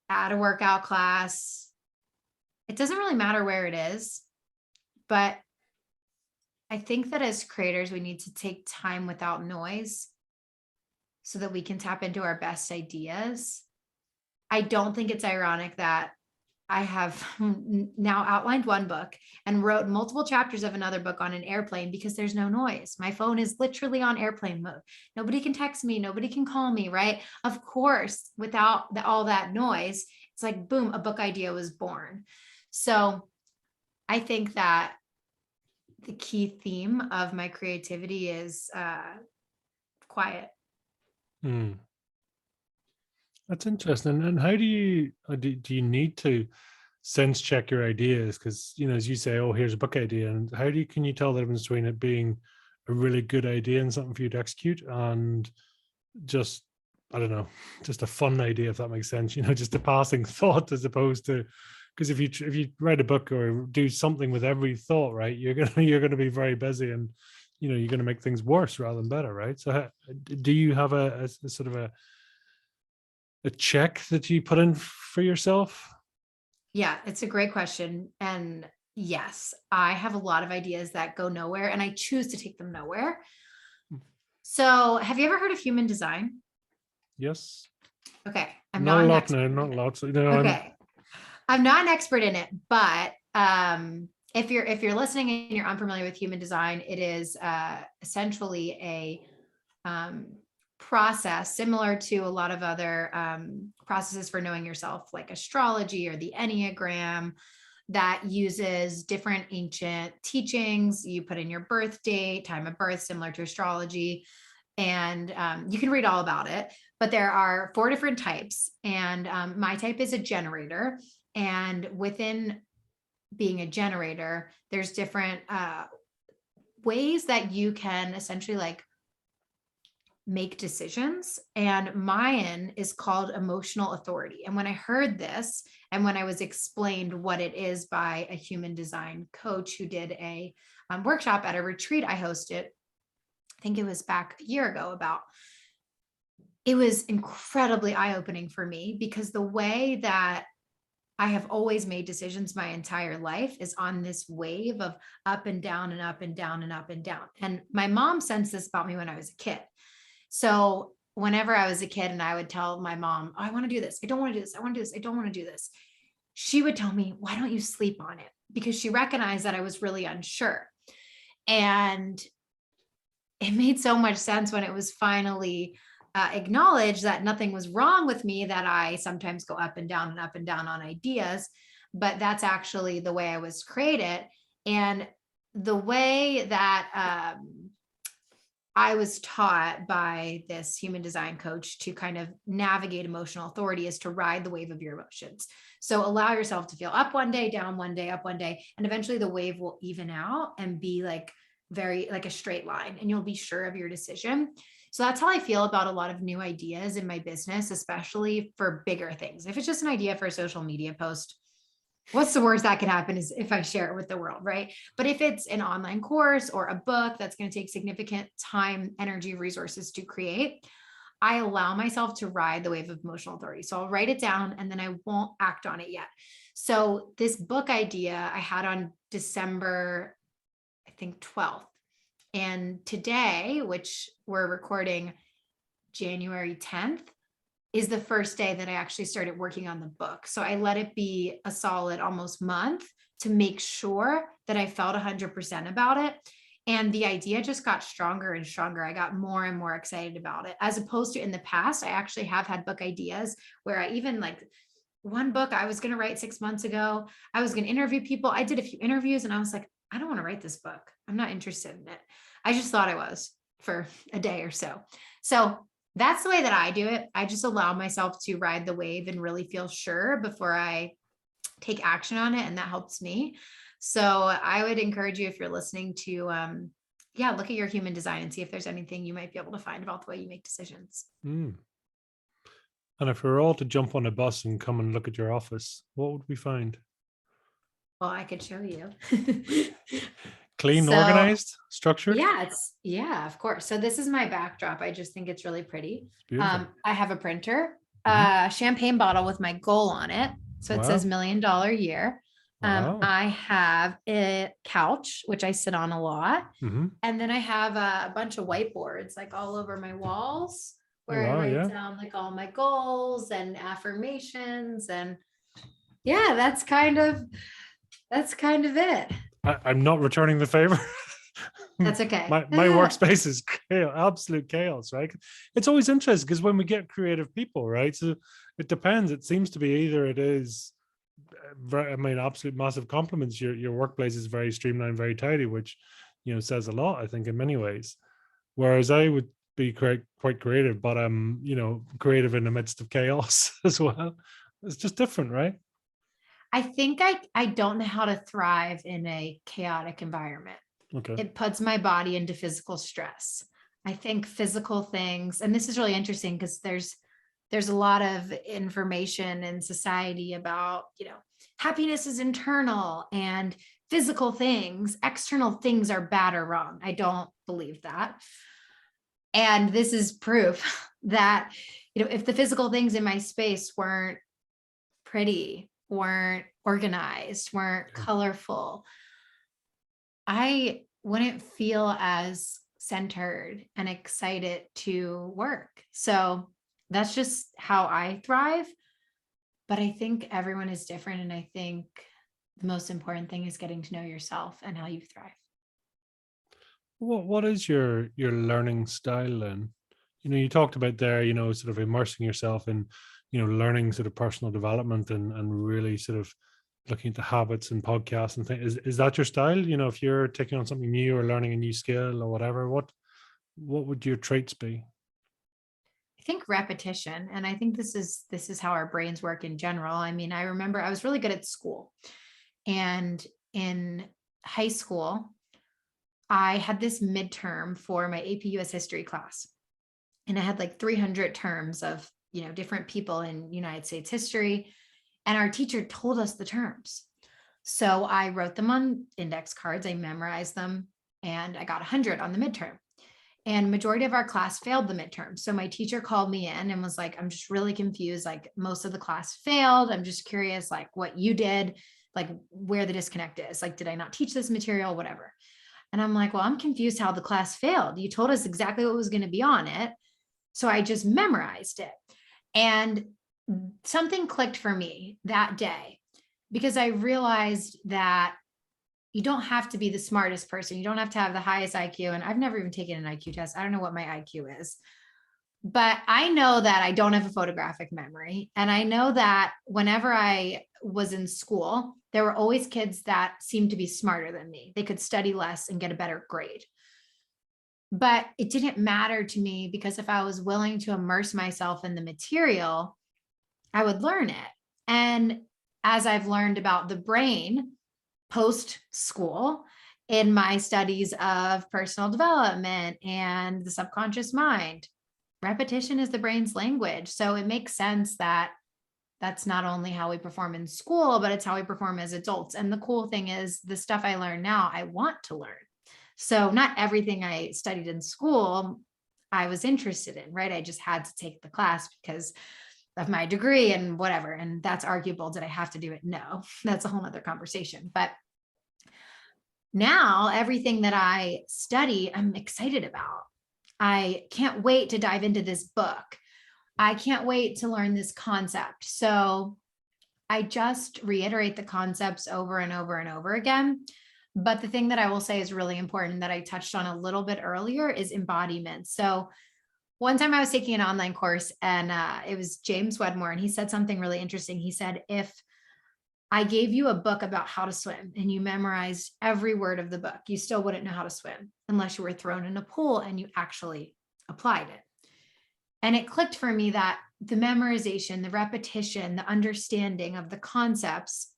B: at a workout class, it doesn't really matter where it is, but I think that as creators, we need to take time without noise so that we can tap into our best ideas. I don't think it's ironic that I have now outlined one book and wrote multiple chapters of another book on an airplane because there's no noise. My phone is literally on airplane mode. Nobody can text me. Nobody can call me, right? Of course, without all that noise, it's like, boom, a book idea was born. So I think that the key theme of my creativity is quiet.
A: That's interesting. And how do you need to sense check your ideas? Because as you say, oh, here's a book idea, and can you tell the difference between it being a really good idea and something for you to execute and just, I don't know, just a fun idea, if that makes sense, just a passing thought, as opposed to, because if you write a book or do something with every thought, right, you're gonna be very busy, and you're gonna make things worse rather than better, right? So do you have a sort of a check that you put in for yourself?
B: Yeah, it's a great question. And yes, I have a lot of ideas that go nowhere and I choose to take them nowhere. So have you ever heard of human design?
A: Yes.
B: Okay. I'm
A: Not a
B: not an
A: lot now,
B: expert
A: not
B: in
A: a
B: it.
A: lot. So, I'm
B: Okay. I'm not an expert in it, but if you're listening and you're unfamiliar with human design, it is essentially a process similar to a lot of other processes for knowing yourself, like astrology or the Enneagram, that uses different ancient teachings. You put in your birth date, time of birth, similar to astrology, and you can read all about it. But there are 4 different types, and my type is a generator. And within being a generator, there's different ways that you can essentially like make decisions. And mine is called emotional authority. And when I heard this, and when I was explained what it is by a human design coach who did a workshop at a retreat I hosted, I think it was back a year ago, about, it was incredibly eye-opening for me, because the way that I have always made decisions my entire life is on this wave of up and down and up and down and up and down. And my mom sensed this about me when I was a kid. So whenever I was a kid and I would tell my mom, oh, I want to do this, I don't want to do this, I want to do this, I don't want to do this, she would tell me, why don't you sleep on it? Because she recognized that I was really unsure. And it made so much sense when it was finally acknowledged that nothing was wrong with me, that I sometimes go up and down and up and down on ideas, but that's actually the way I was created. And the way that I was taught by this human design coach to kind of navigate emotional authority is to ride the wave of your emotions. So allow yourself to feel up one day, down one day, up one day, and eventually the wave will even out and be like very like a straight line, and you'll be sure of your decision. So that's how I feel about a lot of new ideas in my business, especially for bigger things. If it's just an idea for a social media post, what's the worst that could happen is if I share it with the world, right? But if it's an online course or a book that's going to take significant time, energy, resources to create, I allow myself to ride the wave of emotional authority. So I'll write it down and then I won't act on it yet. So this book idea I had on December, I think 12th. And today, which we're recording January 10th, is the first day that I actually started working on the book. So I let it be a solid almost month to make sure that I felt 100% about it. And the idea just got stronger and stronger. I got more and more excited about it, as opposed to in the past. I actually have had book ideas where I even like one book I was going to write 6 months ago. I was going to interview people. I did a few interviews and I was like, I don't want to write this book. I'm not interested in it. I just thought I was for a day or so. So that's the way that I do it. I just allow myself to ride the wave and really feel sure before I take action on it. And that helps me. So I would encourage you, if you're listening, to look at your human design and see if there's anything you might be able to find about the way you make decisions.
A: Mm. And if we were all to jump on a bus and come and look at your office, what would we find?
B: Well, I could show you.
A: Clean,
B: So
A: organized, structured?
B: yeah, of course. So this is my backdrop. I just think it's really pretty.
A: It's beautiful.
B: I have a printer,
A: Mhm.
B: champagne bottle with my goal on it. So it says
A: Wow.
B: $1 million year.
A: Wow.
B: I have a couch, which I sit on a lot.
A: Hmm.
B: And then I have a bunch of whiteboards like all over my walls,
A: Oh,
B: where I
A: wow.
B: write
A: Yeah.
B: down like all my goals and affirmations. And yeah, that's kind of it.
A: I'm not returning the favor.
B: That's okay.
A: My workspace is chaos, absolute chaos, right? It's always interesting because when we get creative people, right? So it depends. It seems to be either it is, I mean, absolute massive compliments. Your workplace is very streamlined, very tidy, which says a lot, I think, in many ways. Whereas I would be quite creative, but I'm creative in the midst of chaos as well. It's just different, right?
B: I think I don't know how to thrive in a chaotic environment.
A: Okay.
B: It puts my body into physical stress. I think physical things, and this is really interesting because there's a lot of information in society about, happiness is internal and physical things, external things are bad or wrong. I don't believe that. And this is proof that, if the physical things in my space weren't pretty, weren't organized, weren't colorful, I wouldn't feel as centered and excited to work. So that's just how I thrive. But I think everyone is different. And I think the most important thing is getting to know yourself and how you thrive.
A: What is your learning style then? You talked about there, sort of immersing yourself in, learning sort of personal development and really sort of looking at the habits and podcasts and things. Is that your style? If you're taking on something new or learning a new skill or whatever, what would your traits be?
B: I think repetition. And I think this is how our brains work in general. I mean, I remember I was really good at school. And in high school, I had this midterm for my AP US history class. And I had like 300 terms of, different people in United States history. And our teacher told us the terms. So I wrote them on index cards, I memorized them, and I got 100 on the midterm. And majority of our class failed the midterm. So my teacher called me in and was like, I'm just really confused. Like, most of the class failed. I'm just curious, like, what you did, like where the disconnect is. Like, did I not teach this material, whatever? And I'm like, well, I'm confused how the class failed. You told us exactly what was going to be on it. So I just memorized it. And something clicked for me that day, because I realized that you don't have to be the smartest person. You don't have to have the highest IQ. And I've never even taken an IQ test. I don't know what my IQ is, but I know that I don't have a photographic memory. And I know that whenever I was in school, there were always kids that seemed to be smarter than me. They could study less and get a better grade. But it didn't matter to me, because if I was willing to immerse myself in the material, I would learn it. And as I've learned about the brain post school in my studies of personal development and the subconscious mind, repetition is the brain's language. So it makes sense that that's not only how we perform in school, but it's how we perform as adults. And the cool thing is, the stuff I learn now, I want to learn. So not everything I studied in school I was interested in, right? I just had to take the class because of my degree and whatever. And that's arguable. Did I have to do it? No, that's a whole nother conversation. But now everything that I study, I'm excited about. I can't wait to dive into this book. I can't wait to learn this concept. So I just reiterate the concepts over and over and over again. But the thing that I will say is really important, that I touched on a little bit earlier, is embodiment. So one time I was taking an online course, and it was James Wedmore, and he said something really interesting. He said, if I gave you a book about how to swim and you memorized every word of the book, you still wouldn't know how to swim unless you were thrown in a pool and you actually applied it. And it clicked for me that the memorization, the repetition, the understanding of the concepts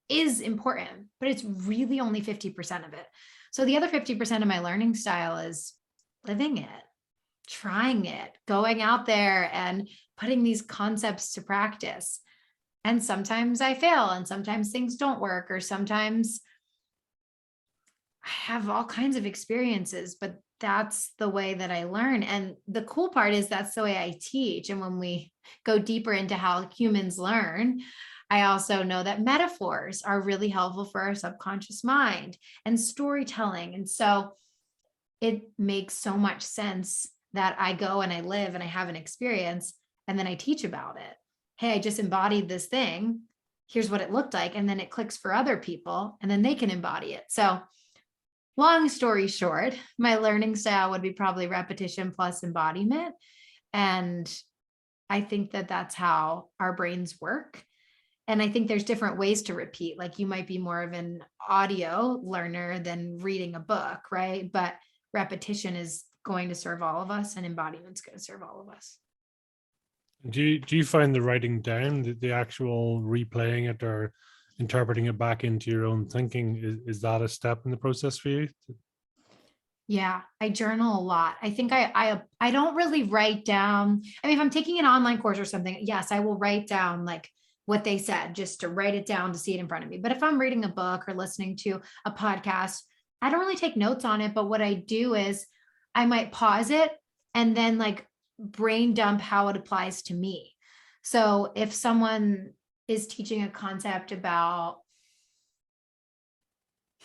B: is important, but it's really only 50% of it. So the other 50% of my learning style is living it, trying it, going out there and putting these concepts to practice. And sometimes I fail, and sometimes things don't work, or sometimes I have all kinds of experiences, but that's the way that I learn. And the cool part is that's the way I teach. And when we go deeper into how humans learn, I also know that metaphors are really helpful for our subconscious mind, and storytelling. And so it makes so much sense that I go and I live and I have an experience, and then I teach about it. Hey, I just embodied this thing. Here's what it looked like. And then it clicks for other people, and then they can embody it. So long story short, my learning style would be probably repetition plus embodiment. And I think that that's how our brains work. And I think there's different ways to repeat. Like, you might be more of an audio learner than reading a book, right? But repetition is going to serve all of us, and embodiment's going to serve all of us.
A: Do you find the writing down, the actual replaying it or interpreting it back into your own thinking, is that a step in the process for you?
B: Yeah, I journal a lot. I think I don't really write down. I mean, if I'm taking an online course or something, yes, I will write down like what they said, just to write it down to see it in front of me. But if I'm reading a book or listening to a podcast, I don't really take notes on it. But what I do is I might pause it and then like brain dump how it applies to me. So if someone is teaching a concept about,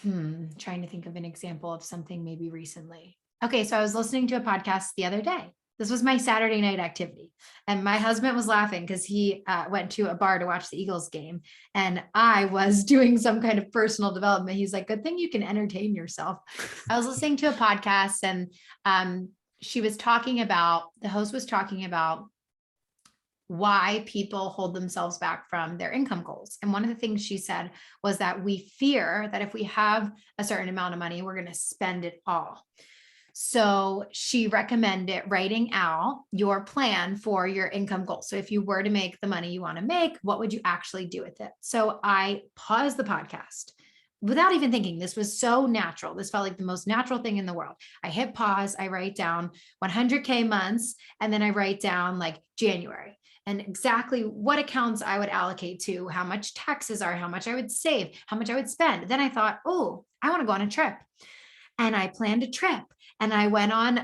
B: trying to think of an example of something maybe recently. Okay, so I was listening to a podcast the other day. This was my Saturday night activity. And my husband was laughing because he went to a bar to watch the Eagles game. And I was doing some kind of personal development. He's like, good thing you can entertain yourself. I was listening to a podcast, and the host was talking about why people hold themselves back from their income goals. And one of the things she said was that we fear that if we have a certain amount of money, we're going to spend it all. So she recommended writing out your plan for your income goal. So if you were to make the money you want to make, what would you actually do with it? So I paused the podcast without even thinking. This was so natural. This felt like the most natural thing in the world. I hit pause, I write down 100K months, and then I write down like January and exactly what accounts I would allocate to, how much taxes are, how much I would save, how much I would spend. Then I thought, oh, I want to go on a trip. And I planned a trip, and I went on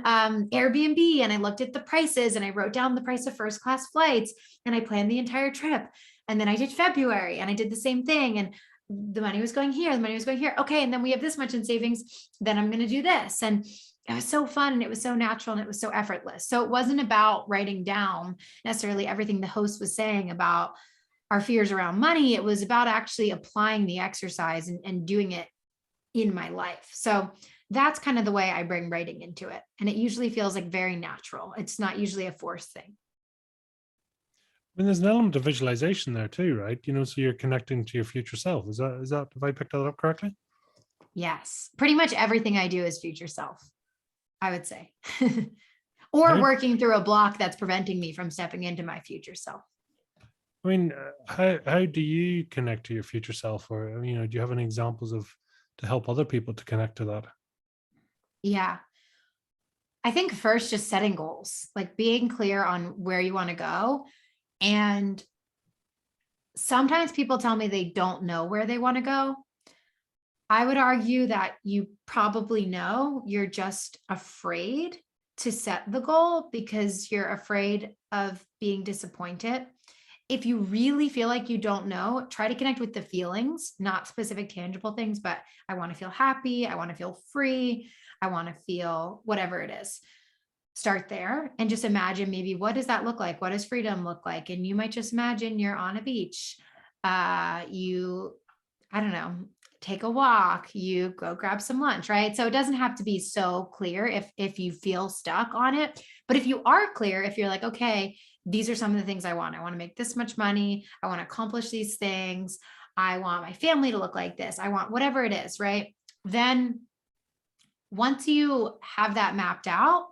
B: Airbnb, and I looked at the prices, and I wrote down the price of first class flights, and I planned the entire trip. And then I did February, and I did the same thing. And the money was going here, the money was going here. Okay. And then we have this much in savings. Then I'm going to do this. And it was so fun, and it was so natural, and it was so effortless. So it wasn't about writing down necessarily everything the host was saying about our fears around money. It was about actually applying the exercise and doing it in my life. So that's kind of the way I bring writing into it. And it usually feels like very natural. It's not usually a forced thing.
A: I mean, there's an element of visualization there too, right? So you're connecting to your future self. Is that, have I picked that up correctly?
B: Yes. Pretty much everything I do is future self, I would say. Or working through a block that's preventing me from stepping into my future self.
A: I mean, how do you connect to your future self? Or, do you have any examples to help other people to connect to that?
B: Yeah. I think first, just setting goals, like being clear on where you want to go. And sometimes people tell me they don't know where they want to go. I would argue that you probably know, you're just afraid to set the goal because you're afraid of being disappointed. If you really feel like you don't know, try to connect with the feelings, not specific tangible things, but I want to feel happy. I want to feel free. I want to feel whatever it is. Start there and just imagine, maybe, what does that look like? What does freedom look like? And you might just imagine you're on a beach. I don't know, take a walk, you go grab some lunch, right? So it doesn't have to be so clear if you feel stuck on it. But if you are clear, if you're like, okay, these are some of the things I want. I want to make this much money. I want to accomplish these things. I want my family to look like this. I want whatever it is, right? Then once you have that mapped out,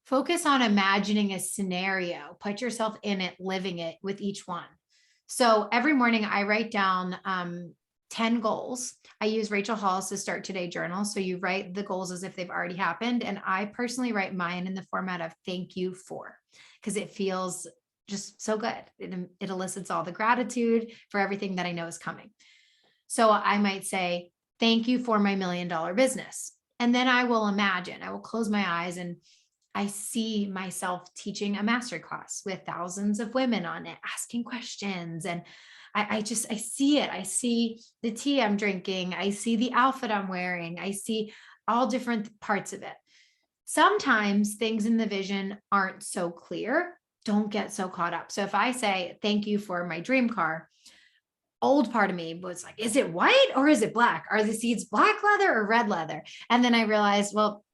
B: focus on imagining a scenario, put yourself in it, living it with each one. So every morning I write down 10 goals. I use Rachel Hall's to Start Today journal. So you write the goals as if they've already happened. And I personally write mine in the format of thank you for, because it feels just so good. It elicits all the gratitude for everything that I know is coming. So I might say, thank you for my $1 million business. And then I will close my eyes, and I see myself teaching a masterclass with thousands of women on it, asking questions. And I see it. I see the tea I'm drinking. I see the outfit I'm wearing. I see all different parts of it. Sometimes things in the vision aren't so clear. Don't get so caught up. So if I say, thank you for my dream car, old part of me was like, is it white or is it black? Are the seats black leather or red leather? And then I realized, well,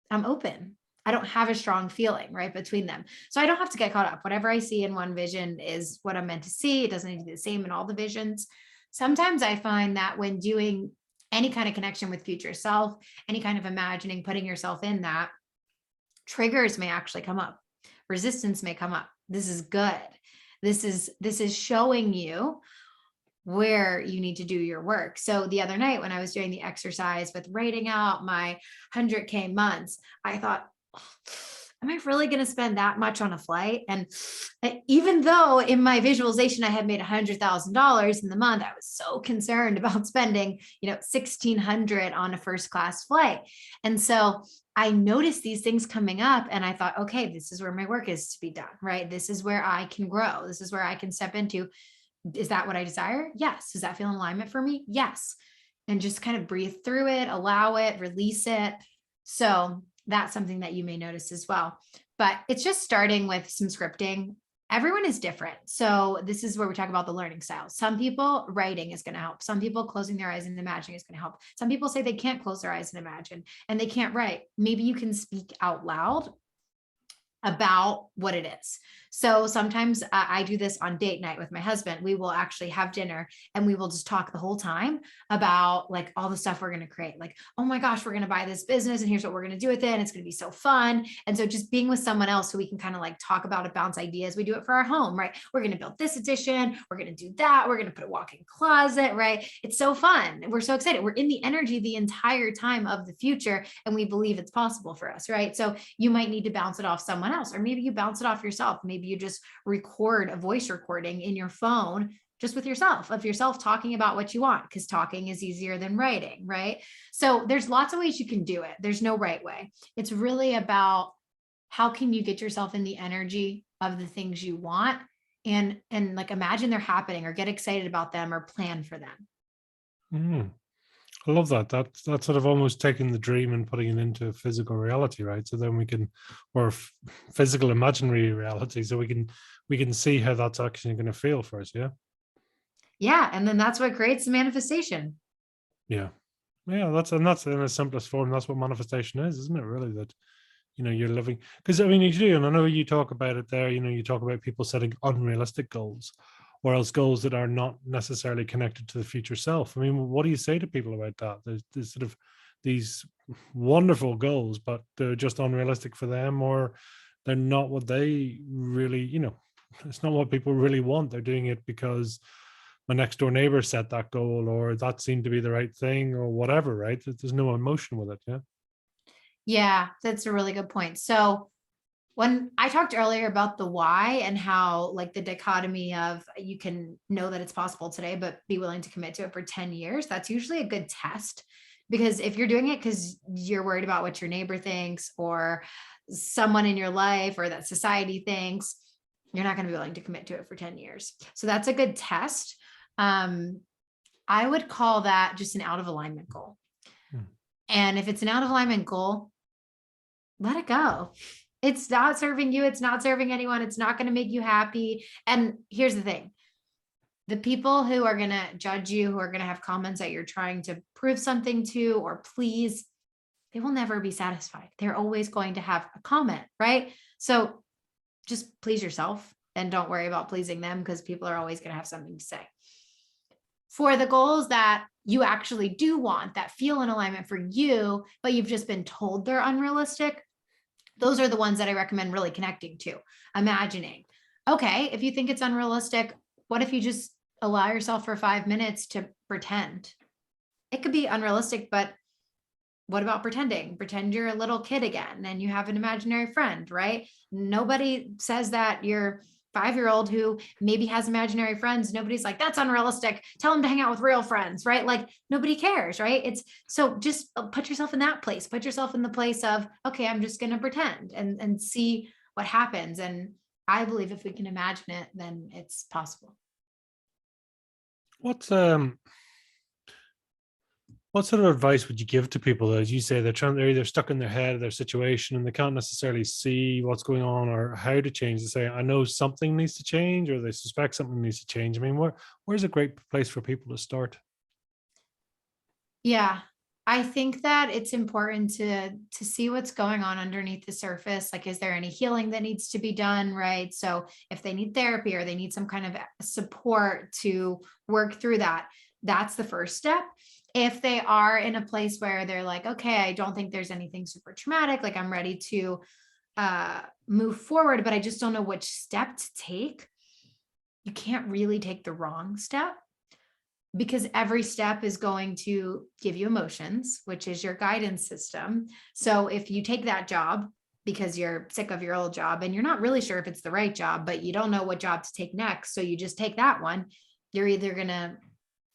B: I'm open. I don't have a strong feeling right between them. So I don't have to get caught up. Whatever I see in one vision is what I'm meant to see. It doesn't need to be the same in all the visions. Sometimes I find that when doing any kind of connection with future self, any kind of imagining, putting yourself in that, triggers may actually come up. Resistance may come up. This is good. This is showing you where you need to do your work. So the other night when I was doing the exercise with writing out my 100K months, I thought, am I really going to spend that much on a flight? And even though in my visualization, I had made $100,000 in the month, I was so concerned about spending, $1,600 on a first class flight. And so I noticed these things coming up and I thought, okay, this is where my work is to be done, right? This is where I can grow. This is where I can step into. Is that what I desire? Yes. Does that feel in alignment for me? Yes. And just kind of breathe through it, allow it, release it. So that's something that you may notice as well. But it's just starting with some scripting. Everyone is different. So this is where we talk about the learning style. Some people, writing is going to help. Some people, closing their eyes and imagining is going to help. Some people say they can't close their eyes and imagine and they can't write. Maybe you can speak out loud about what it is. So sometimes I do this on date night with my husband. We will actually have dinner and we will just talk the whole time about like all the stuff we're going to create. Like, oh my gosh, we're going to buy this business and here's what we're going to do with it. And it's going to be so fun. And so just being with someone else who we can kind of like talk about it, bounce ideas. We do it for our home, right? We're going to build this addition. We're going to do that. We're going to put a walk-in closet, right? It's so fun. We're so excited. We're in the energy the entire time of the future. And we believe it's possible for us, right? So you might need to bounce it off someone else, or maybe you bounce it off yourself. Maybe you just record a voice recording in your phone just with yourself, of yourself talking about what you want, because talking is easier than writing, right? So there's lots of ways you can do it. There's no right way. It's really about how can you get yourself in the energy of the things you want and like imagine they're happening or get excited about them or plan for them.
A: Mm. I love that. That's sort of almost taking the dream and putting it into physical reality, right? So then we can, or physical imaginary reality, so we can see how that's actually going to feel for us. Yeah.
B: Yeah, and then that's what creates the manifestation.
A: Yeah. Yeah. That's in the simplest form. That's what manifestation is, isn't it? Really, that you're living. Because I mean, you do, and I know you talk about it there. You talk about people setting unrealistic goals, or else goals that are not necessarily connected to the future self. I mean, what do you say to people about that? There's sort of these wonderful goals, but they're just unrealistic for them, or they're not what they really, it's not what people really want. They're doing it because my next door neighbor set that goal, or that seemed to be the right thing, or whatever, right? There's no emotion with it. Yeah.
B: Yeah, that's a really good point. So when I talked earlier about the why and how like the dichotomy of you can know that it's possible today, but be willing to commit to it for 10 years, that's usually a good test. Because if you're doing it because you're worried about what your neighbor thinks or someone in your life or that society thinks, you're not going to be willing to commit to it for 10 years. So that's a good test. I would call that just an out of alignment goal. And if it's an out of alignment goal, let it go. It's not serving you. It's not serving anyone. It's not going to make you happy. And here's the thing. The people who are going to judge you, who are going to have comments that you're trying to prove something to or please, they will never be satisfied. They're always going to have a comment, right? So just please yourself and don't worry about pleasing them because people are always going to have something to say. For the goals that you actually do want, that feel in alignment for you, but you've just been told they're unrealistic, those are the ones that I recommend really connecting to. Imagining, okay, if you think it's unrealistic, what if you just allow yourself for 5 minutes to pretend? It could be unrealistic, but what about pretending? Pretend you're a little kid again and you have an imaginary friend, right? Nobody says that your 5-year-old who maybe has imaginary friends, nobody's like, that's unrealistic. Tell them to hang out with real friends, right? Like nobody cares, right? It's so just put yourself in that place, put yourself in the place of, okay, I'm just going to pretend and see what happens. And I believe if we can imagine it, then it's possible.
A: What sort of advice would you give to people? As you say, they're either stuck in their head, their situation, and they can't necessarily see what's going on or how to change. They say, I know something needs to change, or they suspect something needs to change. I mean, where's a great place for people to start?
B: Yeah, I think that it's important to see what's going on underneath the surface. Like, is there any healing that needs to be done? Right. So if they need therapy or they need some kind of support to work through that, that's the first step. If they are in a place where they're like, okay, I don't think there's anything super traumatic, like I'm ready to move forward, but I just don't know which step to take. You can't really take the wrong step because every step is going to give you emotions, which is your guidance system. So if you take that job, because you're sick of your old job and you're not really sure if it's the right job, but you don't know what job to take next. So you just take that one. You're either going to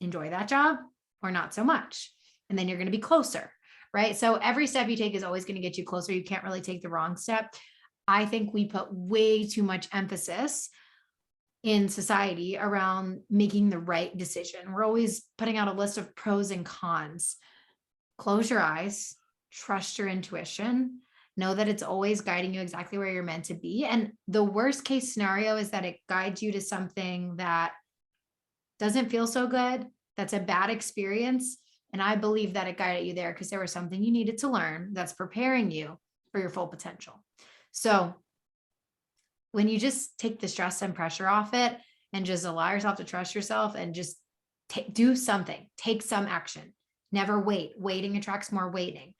B: enjoy that job or not so much. And then you're going to be closer, right? So every step you take is always going to get you closer. You can't really take the wrong step. I think we put way too much emphasis in society around making the right decision. We're always putting out a list of pros and cons. Close your eyes, trust your intuition, know that it's always guiding you exactly where you're meant to be. And the worst case scenario is that it guides you to something that doesn't feel so good. That's a bad experience. And I believe that it guided you there because there was something you needed to learn that's preparing you for your full potential. So when you just take the stress and pressure off it and just allow yourself to trust yourself and just do something, take some action, never wait. Waiting attracts more waiting.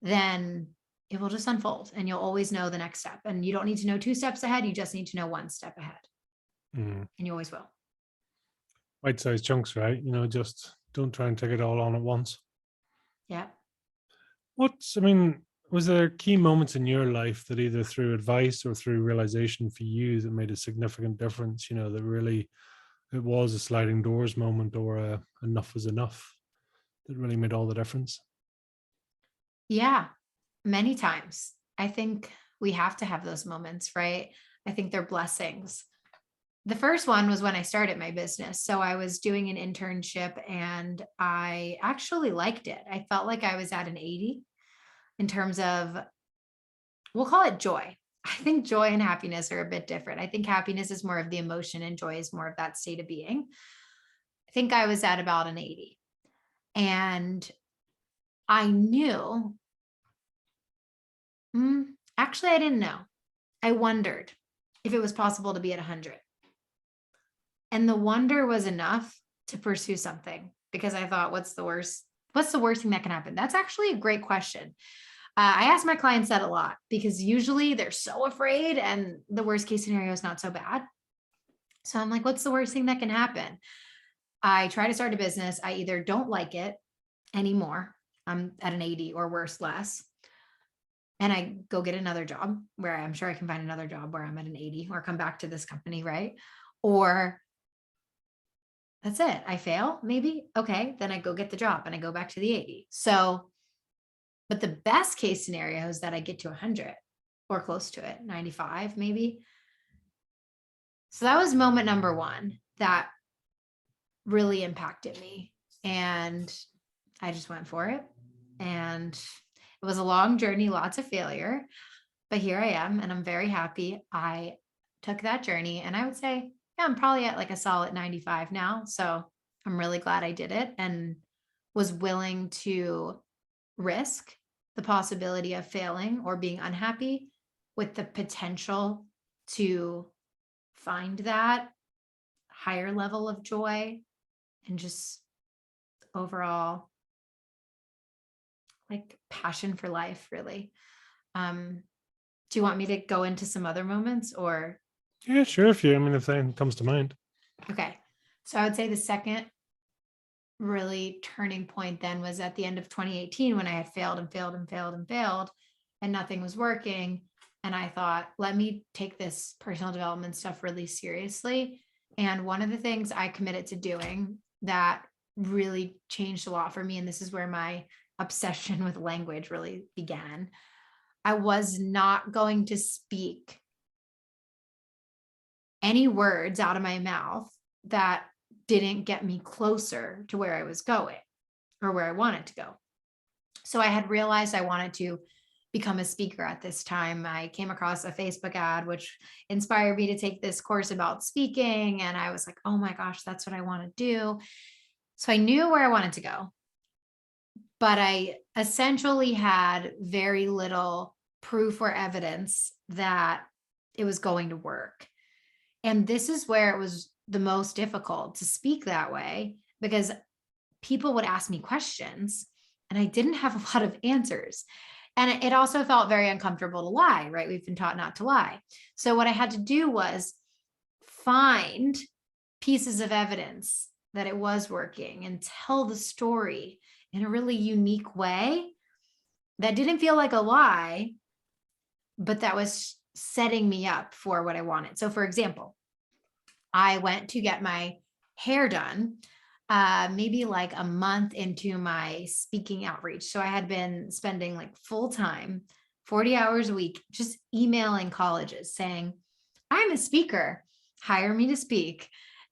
B: Then it will just unfold and you'll always know the next step. And you don't need to know 2 steps ahead. You just need to know 1 step ahead. And you always will.
A: Bite-sized chunks, right? Just don't try and take it all on at once.
B: Yeah.
A: Was there key moments in your life that either through advice or through realization for you that made a significant difference, that really it was a sliding doors moment or enough was enough that really made all the difference?
B: Yeah, many times. I think we have to have those moments, right? I think they're blessings. The first one was when I started my business. So I was doing an internship and I actually liked it. I felt like I was at an 80 in terms of, we'll call it joy. I think joy and happiness are a bit different. I think happiness is more of the emotion and joy is more of that state of being. I think I was at about an 80. And I knew, actually, I didn't know. I wondered if it was possible to be at 100. And the wonder was enough to pursue something because I thought, what's the worst thing that can happen? That's actually a great question. I ask my clients that a lot because usually they're so afraid and the worst case scenario is not so bad. So I'm like, what's the worst thing that can happen? I try to start a business. I either don't like it anymore. I'm at an 80 or worse, less. And I go get another job where I'm sure I can find another job where I'm at an 80 or come back to this company, right? Or that's it. I fail, maybe. Okay. Then I go get the job and I go back to the 80. So, but the best case scenario is that I get to 100 or close to it, 95 maybe. So that was moment number 1 that really impacted me. And I just went for it. And it was a long journey, lots of failure, but here I am and I'm very happy I took that journey. And I would say, yeah, I'm probably at like a solid 95 now. So I'm really glad I did it and was willing to risk the possibility of failing or being unhappy with the potential to find that higher level of joy and just overall like passion for life, really. Do you want me to go into some other moments or?
A: Yeah, sure. If anything comes to mind.
B: Okay. So I would say the second really turning point then was at the end of 2018 when I had failed and nothing was working. And I thought, let me take this personal development stuff really seriously. And one of the things I committed to doing that really changed a lot for me, and this is where my obsession with language really began. I was not going to speak any words out of my mouth that didn't get me closer to where I was going or where I wanted to go. So I had realized I wanted to become a speaker at this time. I came across a Facebook ad, which inspired me to take this course about speaking. And I was like, oh my gosh, that's what I want to do. So I knew where I wanted to go, but I essentially had very little proof or evidence that it was going to work. And this is where it was the most difficult to speak that way because people would ask me questions and I didn't have a lot of answers. And it also felt very uncomfortable to lie, right? We've been taught not to lie. So what I had to do was find pieces of evidence that it was working and tell the story in a really unique way that didn't feel like a lie, but that was setting me up for what I wanted. So for example, I went to get my hair done maybe like a month into my speaking outreach. So I had been spending like full time, 40 hours a week, just emailing colleges saying, I'm a speaker, hire me to speak.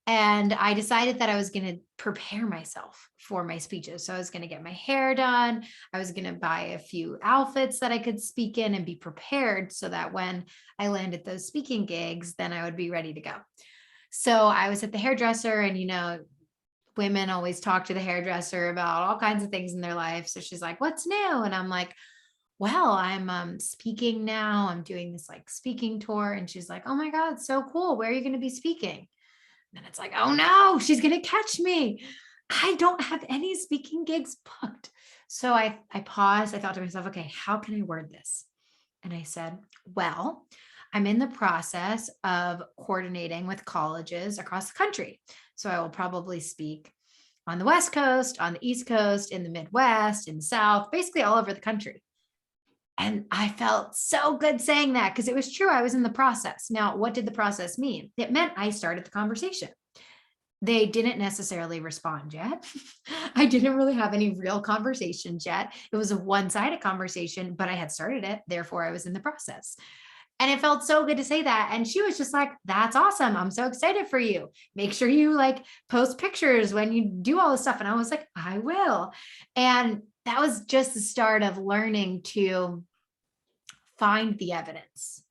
B: And I decided that I was going to prepare myself for my speeches. So I was going to get my hair done. I was going to buy a few outfits that I could speak in and be prepared so that when I landed those speaking gigs, then I would be ready to go. So I was at the hairdresser, and, women always talk to the hairdresser about all kinds of things in their life. So she's like, what's new? And I'm like, well, I'm speaking now. I'm doing this like speaking tour. And she's like, oh my God, so cool. Where are you going to be speaking? And it's like, oh no, she's going to catch me. I don't have any speaking gigs booked. So I paused. I thought to myself, okay, how can I word this? And I said, well, I'm in the process of coordinating with colleges across the country. So I will probably speak on the West Coast, on the East Coast, in the Midwest, in the South, basically all over the country. And I felt so good saying that because it was true. I was in the process. Now, what did the process mean? It meant I started the conversation. They didn't necessarily respond yet. I didn't really have any real conversations yet. It was a one-sided conversation, but I had started it. Therefore, I was in the process. And it felt so good to say that. And she was just like, that's awesome. I'm so excited for you. Make sure you like post pictures when you do all this stuff. And I was like, I will. And that was just the start of learning to find the evidence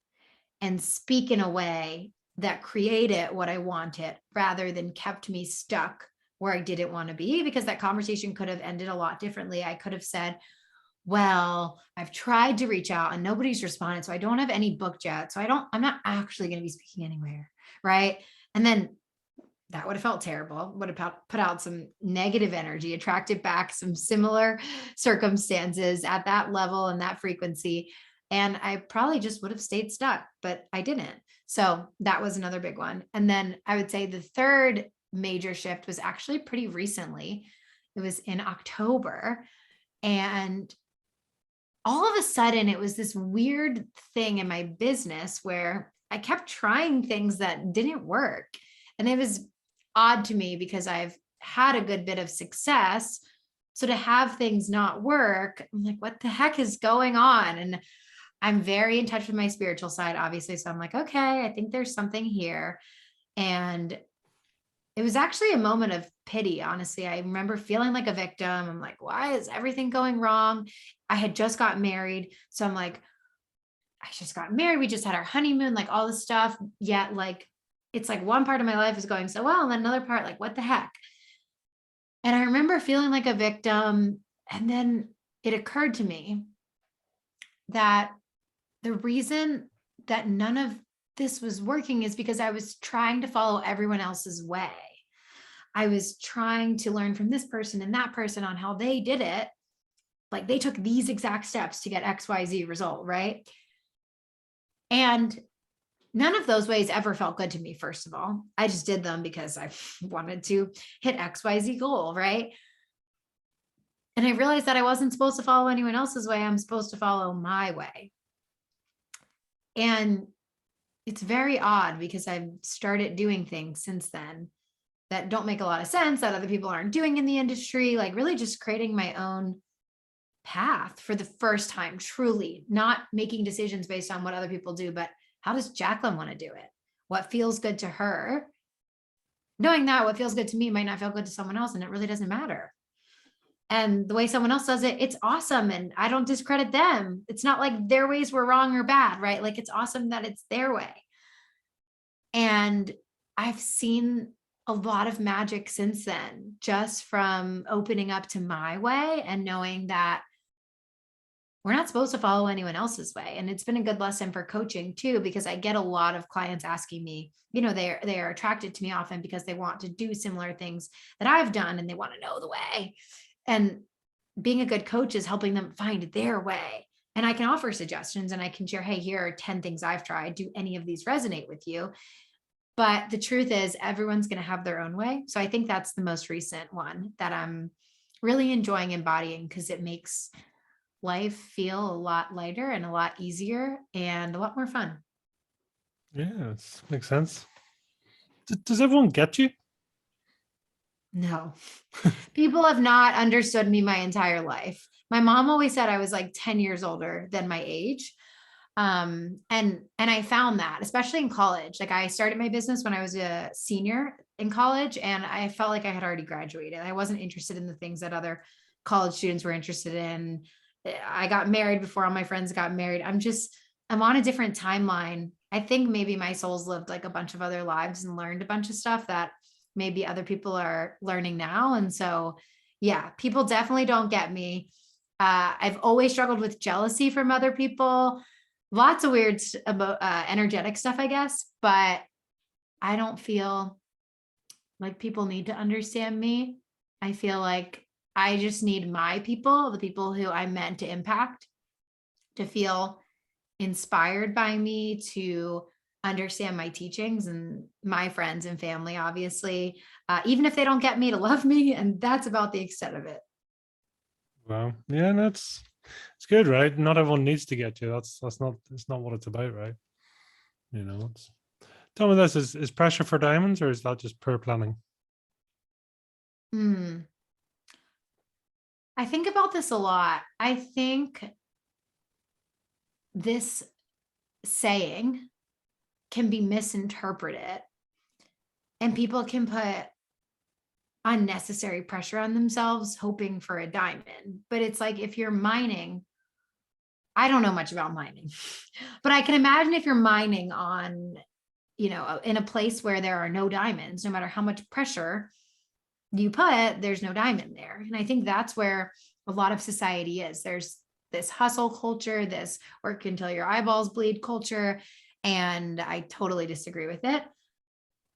B: and speak in a way that created what I wanted rather than kept me stuck where I didn't want to be, because that conversation could have ended a lot differently. I could have said, well, I've tried to reach out and nobody's responded. So I don't have any booked yet. So I'm not actually going to be speaking anywhere. Right. And then that would have felt terrible, would have put out some negative energy, attracted back some similar circumstances at that level and that frequency. And I probably just would have stayed stuck, but I didn't. So that was another big one. And then I would say the third major shift was actually pretty recently. It was in October. And all of a sudden, it was this weird thing in my business where I kept trying things that didn't work. And it was odd to me because I've had a good bit of success. So to have things not work, I'm like, what the heck is going on? And I'm very in touch with my spiritual side, obviously. So I'm like, okay, I think there's something here. And it was actually a moment of pity, honestly. I remember feeling like a victim. I'm like, why is everything going wrong? I had just got married. So I'm like, I just got married. We just had our honeymoon, like all this stuff. Yet, like, it's like one part of my life is going so well. And then another part, like, what the heck? And I remember feeling like a victim. And then it occurred to me that the reason that none of this was working is because I was trying to follow everyone else's way. I was trying to learn from this person and that person on how they did it. Like they took these exact steps to get XYZ result, right? And none of those ways ever felt good to me, first of all. I just did them because I wanted to hit XYZ goal, right? And I realized that I wasn't supposed to follow anyone else's way. I'm supposed to follow my way. And it's very odd because I've started doing things since then that don't make a lot of sense, that other people aren't doing in the industry, like really just creating my own path for the first time, truly not making decisions based on what other people do, but how does Jaclyn want to do it? What feels good to her? Knowing that what feels good to me might not feel good to someone else, and it really doesn't matter. And the way someone else does it, it's awesome. And I don't discredit them. It's not like their ways were wrong or bad, right? Like it's awesome that it's their way. And I've seen a lot of magic since then, just from opening up to my way and knowing that we're not supposed to follow anyone else's way. And it's been a good lesson for coaching too, because I get a lot of clients asking me, they are attracted to me often because they want to do similar things that I've done and they want to know the way. And being a good coach is helping them find their way. And I can offer suggestions and I can share, hey, here are 10 things I've tried. Do any of these resonate with you? But the truth is everyone's going to have their own way. So I think that's the most recent one that I'm really enjoying embodying because it makes life feel a lot lighter and a lot easier and a lot more fun.
A: Yeah, it makes sense. Does everyone get you?
B: No, people have not understood me my entire life. My mom always said I was like 10 years older than my age. And I found that, especially in college. Like, I started my business when I was a senior in college, and I felt like I had already graduated. I wasn't interested in the things that other college students were interested in. I got married before all my friends got married. I'm on a different timeline. I think maybe my soul's lived like a bunch of other lives and learned a bunch of stuff that maybe other people are learning now. And so, yeah, people definitely don't get me. I've always struggled with jealousy from other people, lots of weird about energetic stuff, I guess, but I don't feel like people need to understand me. I feel like I just need my people, the people who I'm meant to impact, to feel inspired by me, to understand my teachings, and my friends and family, obviously, even if they don't get me, to love me. And that's about the extent of it.
A: Wow. Yeah, that's it's good, right? Not everyone needs to get you. That's not it's not what it's about, right? It's tell me this, is pressure for diamonds, or is that just poor planning?
B: Hmm. I think about this a lot. I think this saying can be misinterpreted, and people can put unnecessary pressure on themselves hoping for a diamond. But it's like, if you're mining, I don't know much about mining, but I can imagine if you're mining on, in a place where there are no diamonds, no matter how much pressure you put, there's no diamond there. And I think that's where a lot of society is. There's this hustle culture, this work until your eyeballs bleed culture. And I totally disagree with it.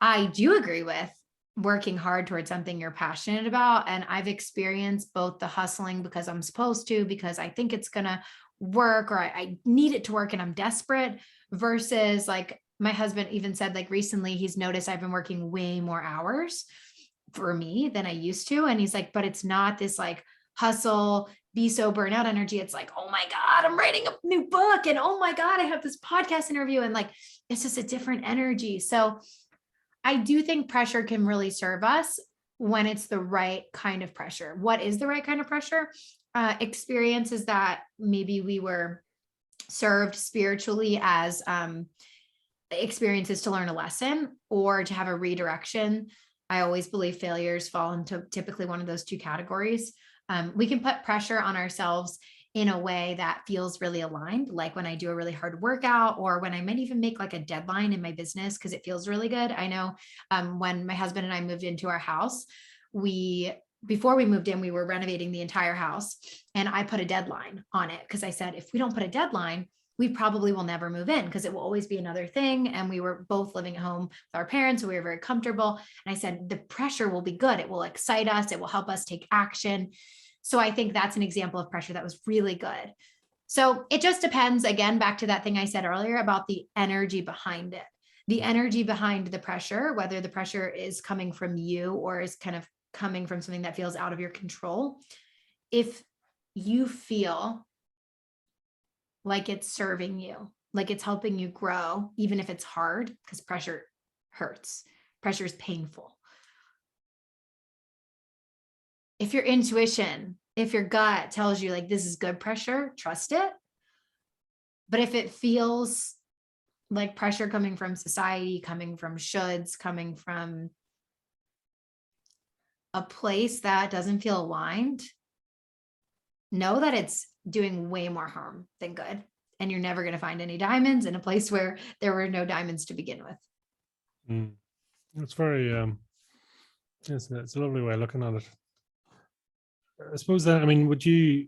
B: I do agree with working hard towards something you're passionate about. And I've experienced both the hustling because I'm supposed to, because I think it's going to work, or I need it to work and I'm desperate, versus, like, my husband even said, like, recently he's noticed I've been working way more hours for me than I used to. And he's like, but it's not this like hustle, be so burnout energy. It's like, oh my God, I'm writing a new book. And oh my God, I have this podcast interview. And like, it's just a different energy. So I do think pressure can really serve us when it's the right kind of pressure. What is the right kind of pressure? Experiences that maybe we were served spiritually as experiences to learn a lesson or to have a redirection. I always believe failures fall into typically one of those two categories. We can put pressure on ourselves in a way that feels really aligned, like when I do a really hard workout, or when I might even make like a deadline in my business because it feels really good. I know when my husband and I moved into our house, before we moved in, we were renovating the entire house, and I put a deadline on it because I said, if we don't put a deadline, we probably will never move in because it will always be another thing. And we were both living at home with our parents, so we were very comfortable. And I said, the pressure will be good. It will excite us. It will help us take action. So I think that's an example of pressure that was really good. So it just depends, again, back to that thing I said earlier about the energy behind it, the energy behind the pressure, whether the pressure is coming from you or is kind of coming from something that feels out of your control. If you feel like it's serving you, like it's helping you grow, even if it's hard, because pressure hurts, pressure is painful. If your intuition, if your gut tells you like this is good pressure, trust it. But if it feels like pressure coming from society, coming from shoulds, coming from a place that doesn't feel aligned, know that it's doing way more harm than good. And you're never going to find any diamonds in a place where there were no diamonds to begin with.
A: It's very it's a lovely way of looking at it. I suppose that, I mean, would you,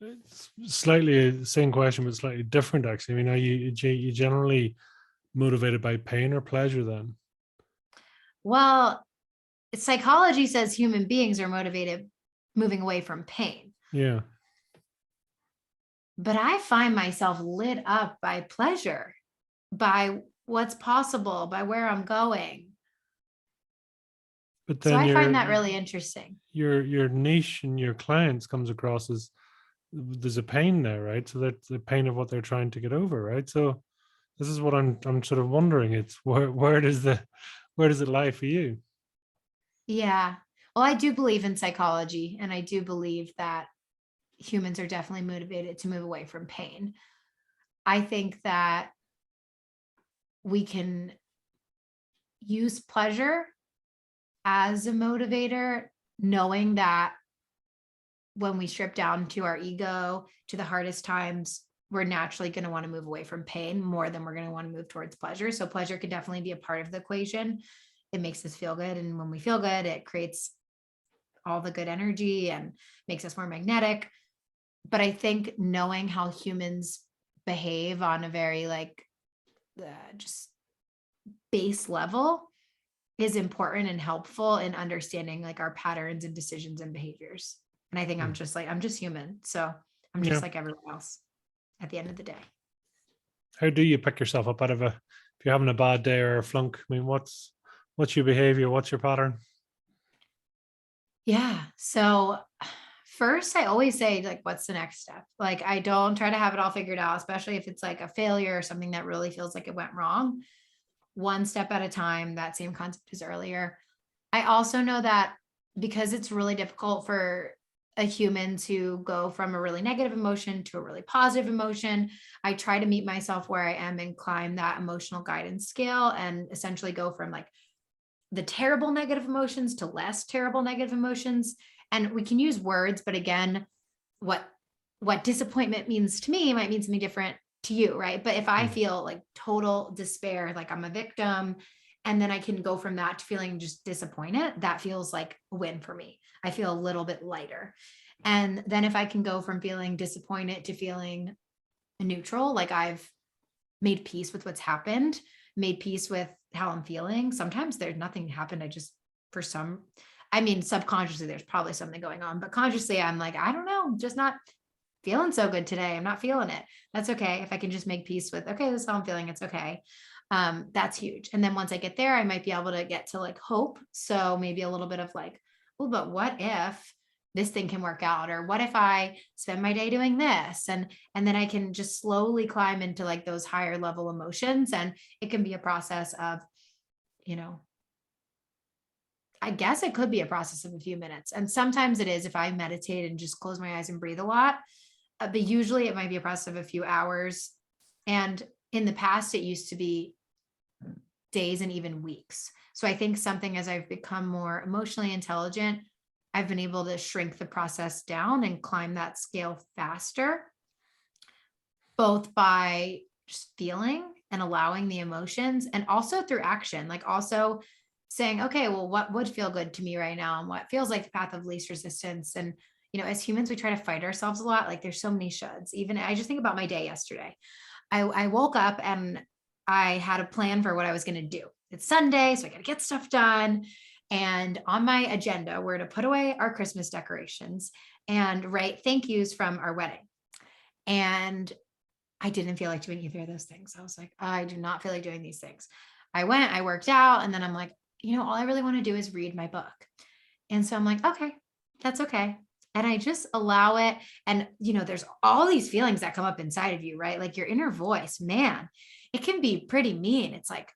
A: it's slightly the same question, but slightly different actually. I mean, are you generally motivated by pain or pleasure then?
B: Well, psychology says human beings are motivated moving away from pain.
A: Yeah.
B: But I find myself lit up by pleasure, by what's possible, by where I'm going.
A: But
B: So
A: then
B: I find that really interesting.
A: your niche and your clients comes across as there's a pain there, right? So that the pain of what they're trying to get over, right? So this is what I'm sort of wondering. It's where does it lie for you?
B: Yeah. Well, I do believe in psychology, and I do believe that humans are definitely motivated to move away from pain. I think that we can use pleasure as a motivator, knowing that when we strip down to our ego, to the hardest times, we're naturally going to want to move away from pain more than we're going to want to move towards pleasure. So pleasure can definitely be a part of the equation. It makes us feel good. And when we feel good, it creates all the good energy and makes us more magnetic. But I think knowing how humans behave on a very just base level is important and helpful in understanding like our patterns and decisions and behaviors. And I think
A: Hmm.
B: I'm just human. So I'm
A: Yeah.
B: just like everyone else at the end of the day.
A: How do you pick yourself up out of a if you're having a bad day or a flunk? I mean, what's your behavior? What's your pattern?
B: Yeah. So first, I always say, like, what's the next step? Like, I don't try to have it all figured out, especially if it's like a failure or something that really feels like it went wrong. One step at a time, that same concept as earlier. I also know that because it's really difficult for a human to go from a really negative emotion to a really positive emotion, I try to meet myself where I am and climb that emotional guidance scale and essentially go from like the terrible negative emotions to less terrible negative emotions. And we can use words, but again, what disappointment means to me might mean something different to you, right? But if I
A: Hmm.
B: feel like total despair, like I'm a victim, and then I can go from that to feeling just disappointed, that feels like a win for me. I feel a little bit lighter. And then if I can go from feeling disappointed to feeling neutral, like I've made peace with what's happened, made peace with how I'm feeling. Sometimes there's nothing happened. I just, for some, I mean, subconsciously, there's probably something going on, but consciously, I'm like, I don't know, just not feeling so good today. I'm not feeling it. That's okay. If I can just make peace with, okay, this is how I'm feeling. It's okay. That's huge. And then once I get there, I might be able to get to like hope. So maybe a little bit of like, well, but what if this thing can work out? Or what if I spend my day doing this? And then I can just slowly climb into like those higher level emotions. And it can be a process of, you know, I guess it could be a process of a few minutes. And sometimes it is if I meditate and just close my eyes and breathe a lot. But usually it might be a process of a few hours. And in the past, it used to be days and even weeks. So I think something as I've become more emotionally intelligent, I've been able to shrink the process down and climb that scale faster, both by just feeling and allowing the emotions and also through action, like also saying, okay, well, what would feel good to me right now and what feels like the path of least resistance. And, you know, as humans, we try to fight ourselves a lot. Like there's so many shoulds. Even I just think about my day yesterday. I woke up and I had a plan for what I was going to do. It's Sunday, so I got to get stuff done. And on my agenda, we're to put away our Christmas decorations and write thank yous from our wedding. And I didn't feel like doing either of those things. I was like, I do not feel like doing these things. I went, I worked out, and then I'm like, you know, all I really want to do is read my book. And so I'm like, okay, that's okay. And I just allow it. And, you know, there's all these feelings that come up inside of you, right? Like your inner voice, man, it can be pretty mean. It's like,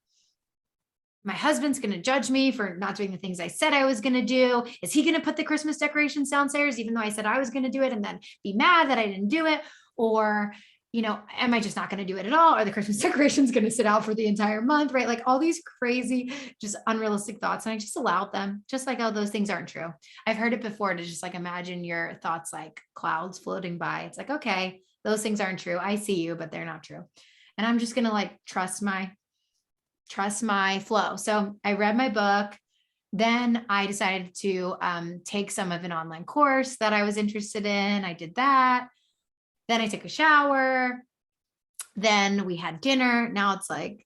B: my husband's going to judge me for not doing the things I said I was going to do. Is he going to put the Christmas decorations downstairs, even though I said I was going to do it and then be mad that I didn't do it? Or, you know, am I just not going to do it at all? Are the Christmas decorations going to sit out for the entire month? Right. Like all these crazy, just unrealistic thoughts. And I just allowed them, just like, oh, those things aren't true. I've heard it before to just like imagine your thoughts like clouds floating by. It's like, okay, those things aren't true. I see you, but they're not true. And I'm just going to like trust my flow. So I read my book. Then I decided to take some of an online course that I was interested in. I did that. Then I took a shower. Then we had dinner. Now it's like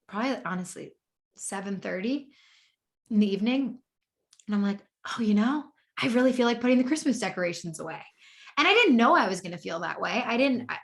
B: probably honestly 7:30 in the evening. And I'm like, oh, you know, I really feel like putting the Christmas decorations away. And I didn't know I was going to feel that way.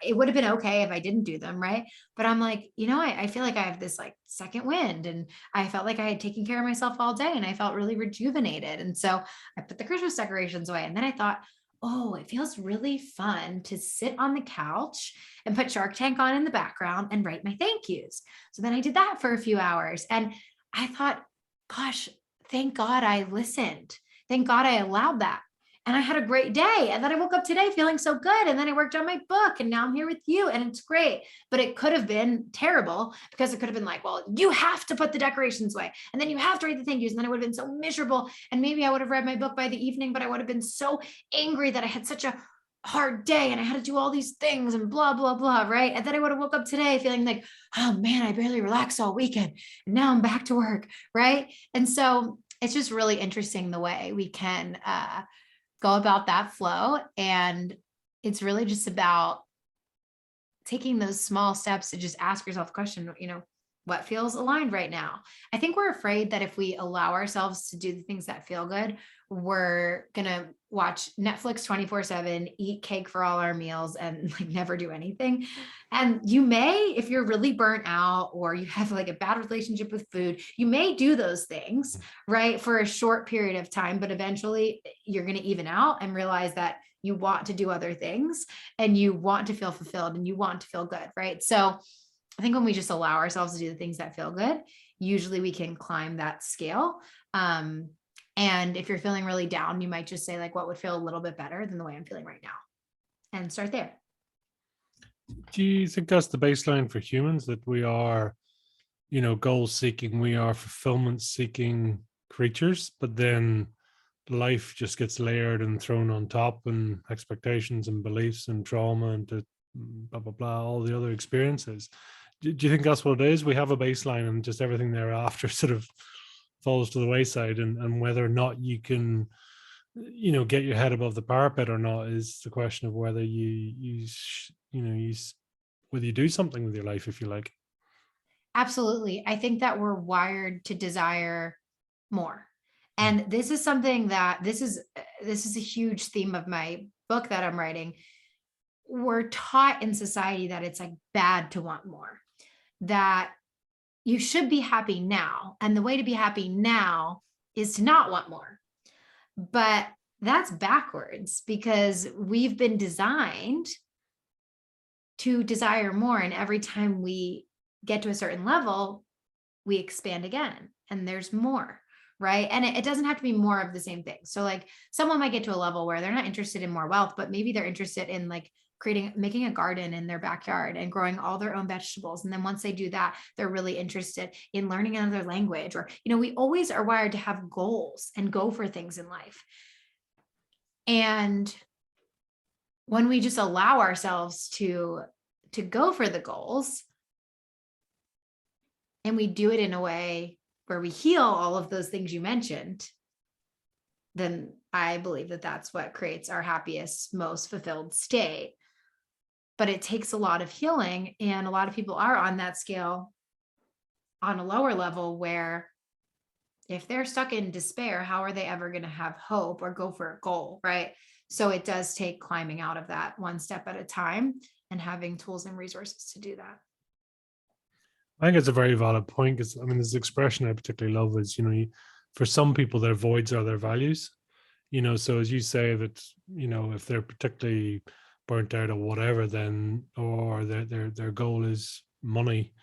B: It would have been okay if I didn't do them. Right. But I'm like, you know, I feel like I have this like second wind and I felt like I had taken care of myself all day and I felt really rejuvenated. And so I put the Christmas decorations away. And then I thought, oh, it feels really fun to sit on the couch and put Shark Tank on in the background and write my thank yous. So then I did that for a few hours. And I thought, gosh, thank God I listened. Thank God I allowed that. And I had a great day. And then I woke up today feeling so good. And then I worked on my book and now I'm here with you and it's great. But it could have been terrible because it could have been like, well, you have to put the decorations away and then you have to write the thank yous. And then I would have been so miserable. And maybe I would have read my book by the evening, but I would have been so angry that I had such a hard day and I had to do all these things and blah, blah, blah. Right. And then I would have woke up today feeling like, oh man, I barely relaxed all weekend. And now I'm back to work. Right. And so it's just really interesting the way we can, go about that flow. And it's really just about taking those small steps to just ask yourself the question, what feels aligned right now? I think we're afraid that if we allow ourselves to do the things that feel good, we're going to watch Netflix 24/7, eat cake for all our meals and like never do anything. And you may, if you're really burnt out or you have like a bad relationship with food, you may do those things, right, for a short period of time, but eventually you're going to even out and realize that you want to do other things and you want to feel fulfilled and you want to feel good, right? So I think when we just allow ourselves to do the things that feel good, usually we can climb that scale. And if you're feeling really down, you might just say like, what would feel a little bit better than the way I'm feeling right now? And start there.
A: Do you think that's the baseline for humans, that we are, goal seeking, we are fulfillment seeking creatures, but then life just gets layered and thrown on top, and expectations and beliefs and trauma and blah, blah, blah, all the other experiences. Do you think that's what it is? We have a baseline and just everything thereafter sort of falls to the wayside, and whether or not you can, get your head above the parapet or not is the question of whether whether you do something with your life, if you like.
B: Absolutely. I think that we're wired to desire more. And this is something that this is a huge theme of my book that I'm writing. We're taught in society that it's like bad to want more, that you should be happy now. And the way to be happy now is to not want more. But that's backwards because we've been designed to desire more. And every time we get to a certain level, we expand again and there's more, right? And it doesn't have to be more of the same thing. So like someone might get to a level where they're not interested in more wealth, but maybe they're interested in like making a garden in their backyard and growing all their own vegetables. And then once they do that, they're really interested in learning another language, or, we always are wired to have goals and go for things in life. And when we just allow ourselves to go for the goals, and we do it in a way where we heal all of those things you mentioned, then I believe that that's what creates our happiest, most fulfilled state. But it takes a lot of healing, and a lot of people are on that scale on a lower level where if they're stuck in despair, how are they ever going to have hope or go for a goal, right? So it does take climbing out of that one step at a time and having tools and resources to do that.
A: I think it's a very valid point, because this expression I particularly love is, for some people their voids are their values. So as you say that, if they're particularly burnt out or whatever, then, or their goal is money,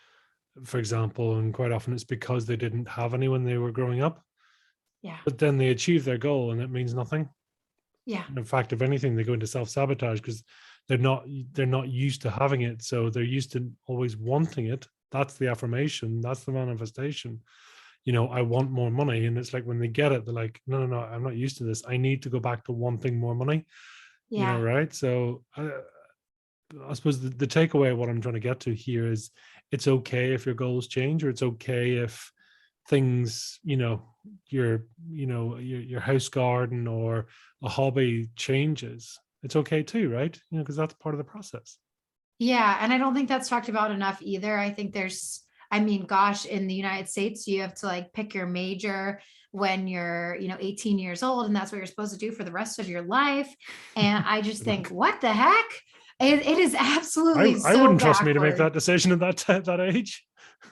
A: for example, and quite often it's because they didn't have any when they were growing up.
B: Yeah.
A: But then they achieve their goal and it means nothing.
B: Yeah.
A: And in fact, if anything, they go into self-sabotage because they're not used to having it. So they're used to always wanting it. That's the affirmation. That's the manifestation. I want more money. And it's like when they get it, they're like, no, I'm not used to this. I need to go back to wanting more money.
B: Yeah.
A: Right. So I suppose the takeaway of what I'm trying to get to here is it's okay if your goals change, or it's okay if things, your house garden or a hobby changes. It's okay too, right? Because that's part of the process.
B: Yeah. And I don't think that's talked about enough either. I think gosh, in the United States, you have to like pick your major when you're, 18 years old, and that's what you're supposed to do for the rest of your life. And I just think, what the heck? It is absolutely
A: I wouldn't trust me to make
B: backward.
A: that decision at that age.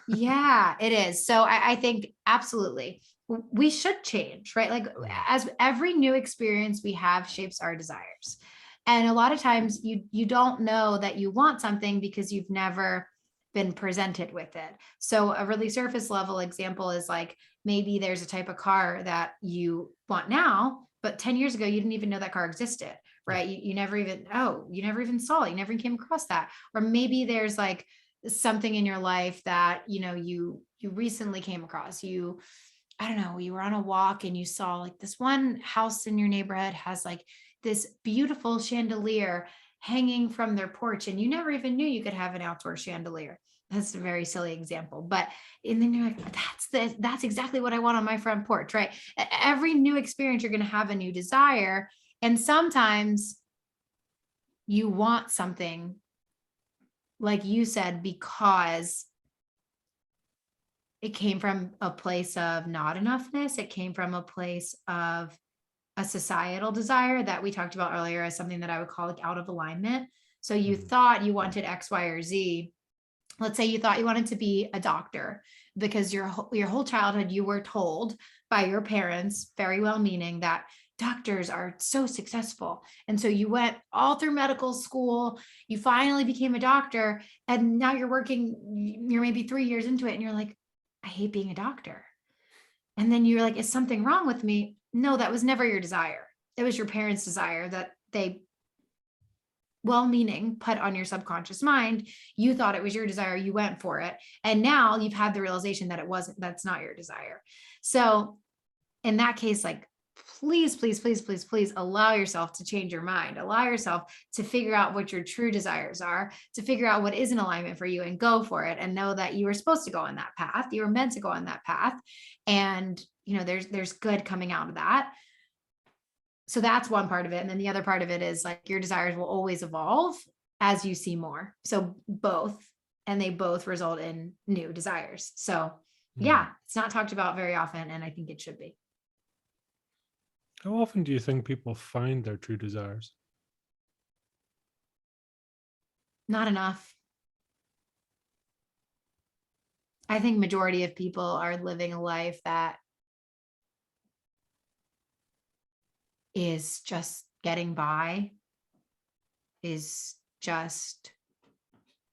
B: Yeah, it is. So I think absolutely. we should change, right? Like as every new experience we have shapes our desires. And a lot of times you don't know that you want something because you've never been presented with it. So a really surface level example is like, maybe there's a type of car that you want now, but 10 years ago, you didn't even know that car existed, right? You never even, you never even saw it. You never even came across that. Or maybe there's like something in your life that, you recently came across. I don't know, you were on a walk and you saw like this one house in your neighborhood has like this beautiful chandelier hanging from their porch, and you never even knew you could have an outdoor chandelier. That's a very silly example, but and then you're like, that's exactly what I want on my front porch, right? Every new experience, you're going to have a new desire. And sometimes you want something, like you said, because it came from a place of not enoughness. It came from a place of a societal desire that we talked about earlier as something that I would call like out of alignment. So you thought you wanted X, Y, or Z. Let's say you thought you wanted to be a doctor because your whole childhood you were told by your parents, very well meaning, that doctors are so successful. And so you went all through medical school, you finally became a doctor, and now you're maybe 3 years into it and you're like, I hate being a doctor. And then you're like, is something wrong with me? No, that was never your desire. It was your parents' desire that they, well-meaning, put on your subconscious mind. You thought it was your desire. You went for it. And now you've had the realization that that's not your desire. So in that case, like, please, please, please, please, please allow yourself to change your mind. Allow yourself to figure out what your true desires are, to figure out what is in alignment for you, and go for it. And know that you were supposed to go on that path. You were meant to go on that path. And, there's good coming out of that. So that's one part of it. And then the other part of it is like, your desires will always evolve as you see more. So both, and they both result in new desires. So yeah, it's not talked about very often, and I think it should be.
A: How often do you think people find their true desires?
B: Not enough. I think majority of people are living a life that is just getting by, is just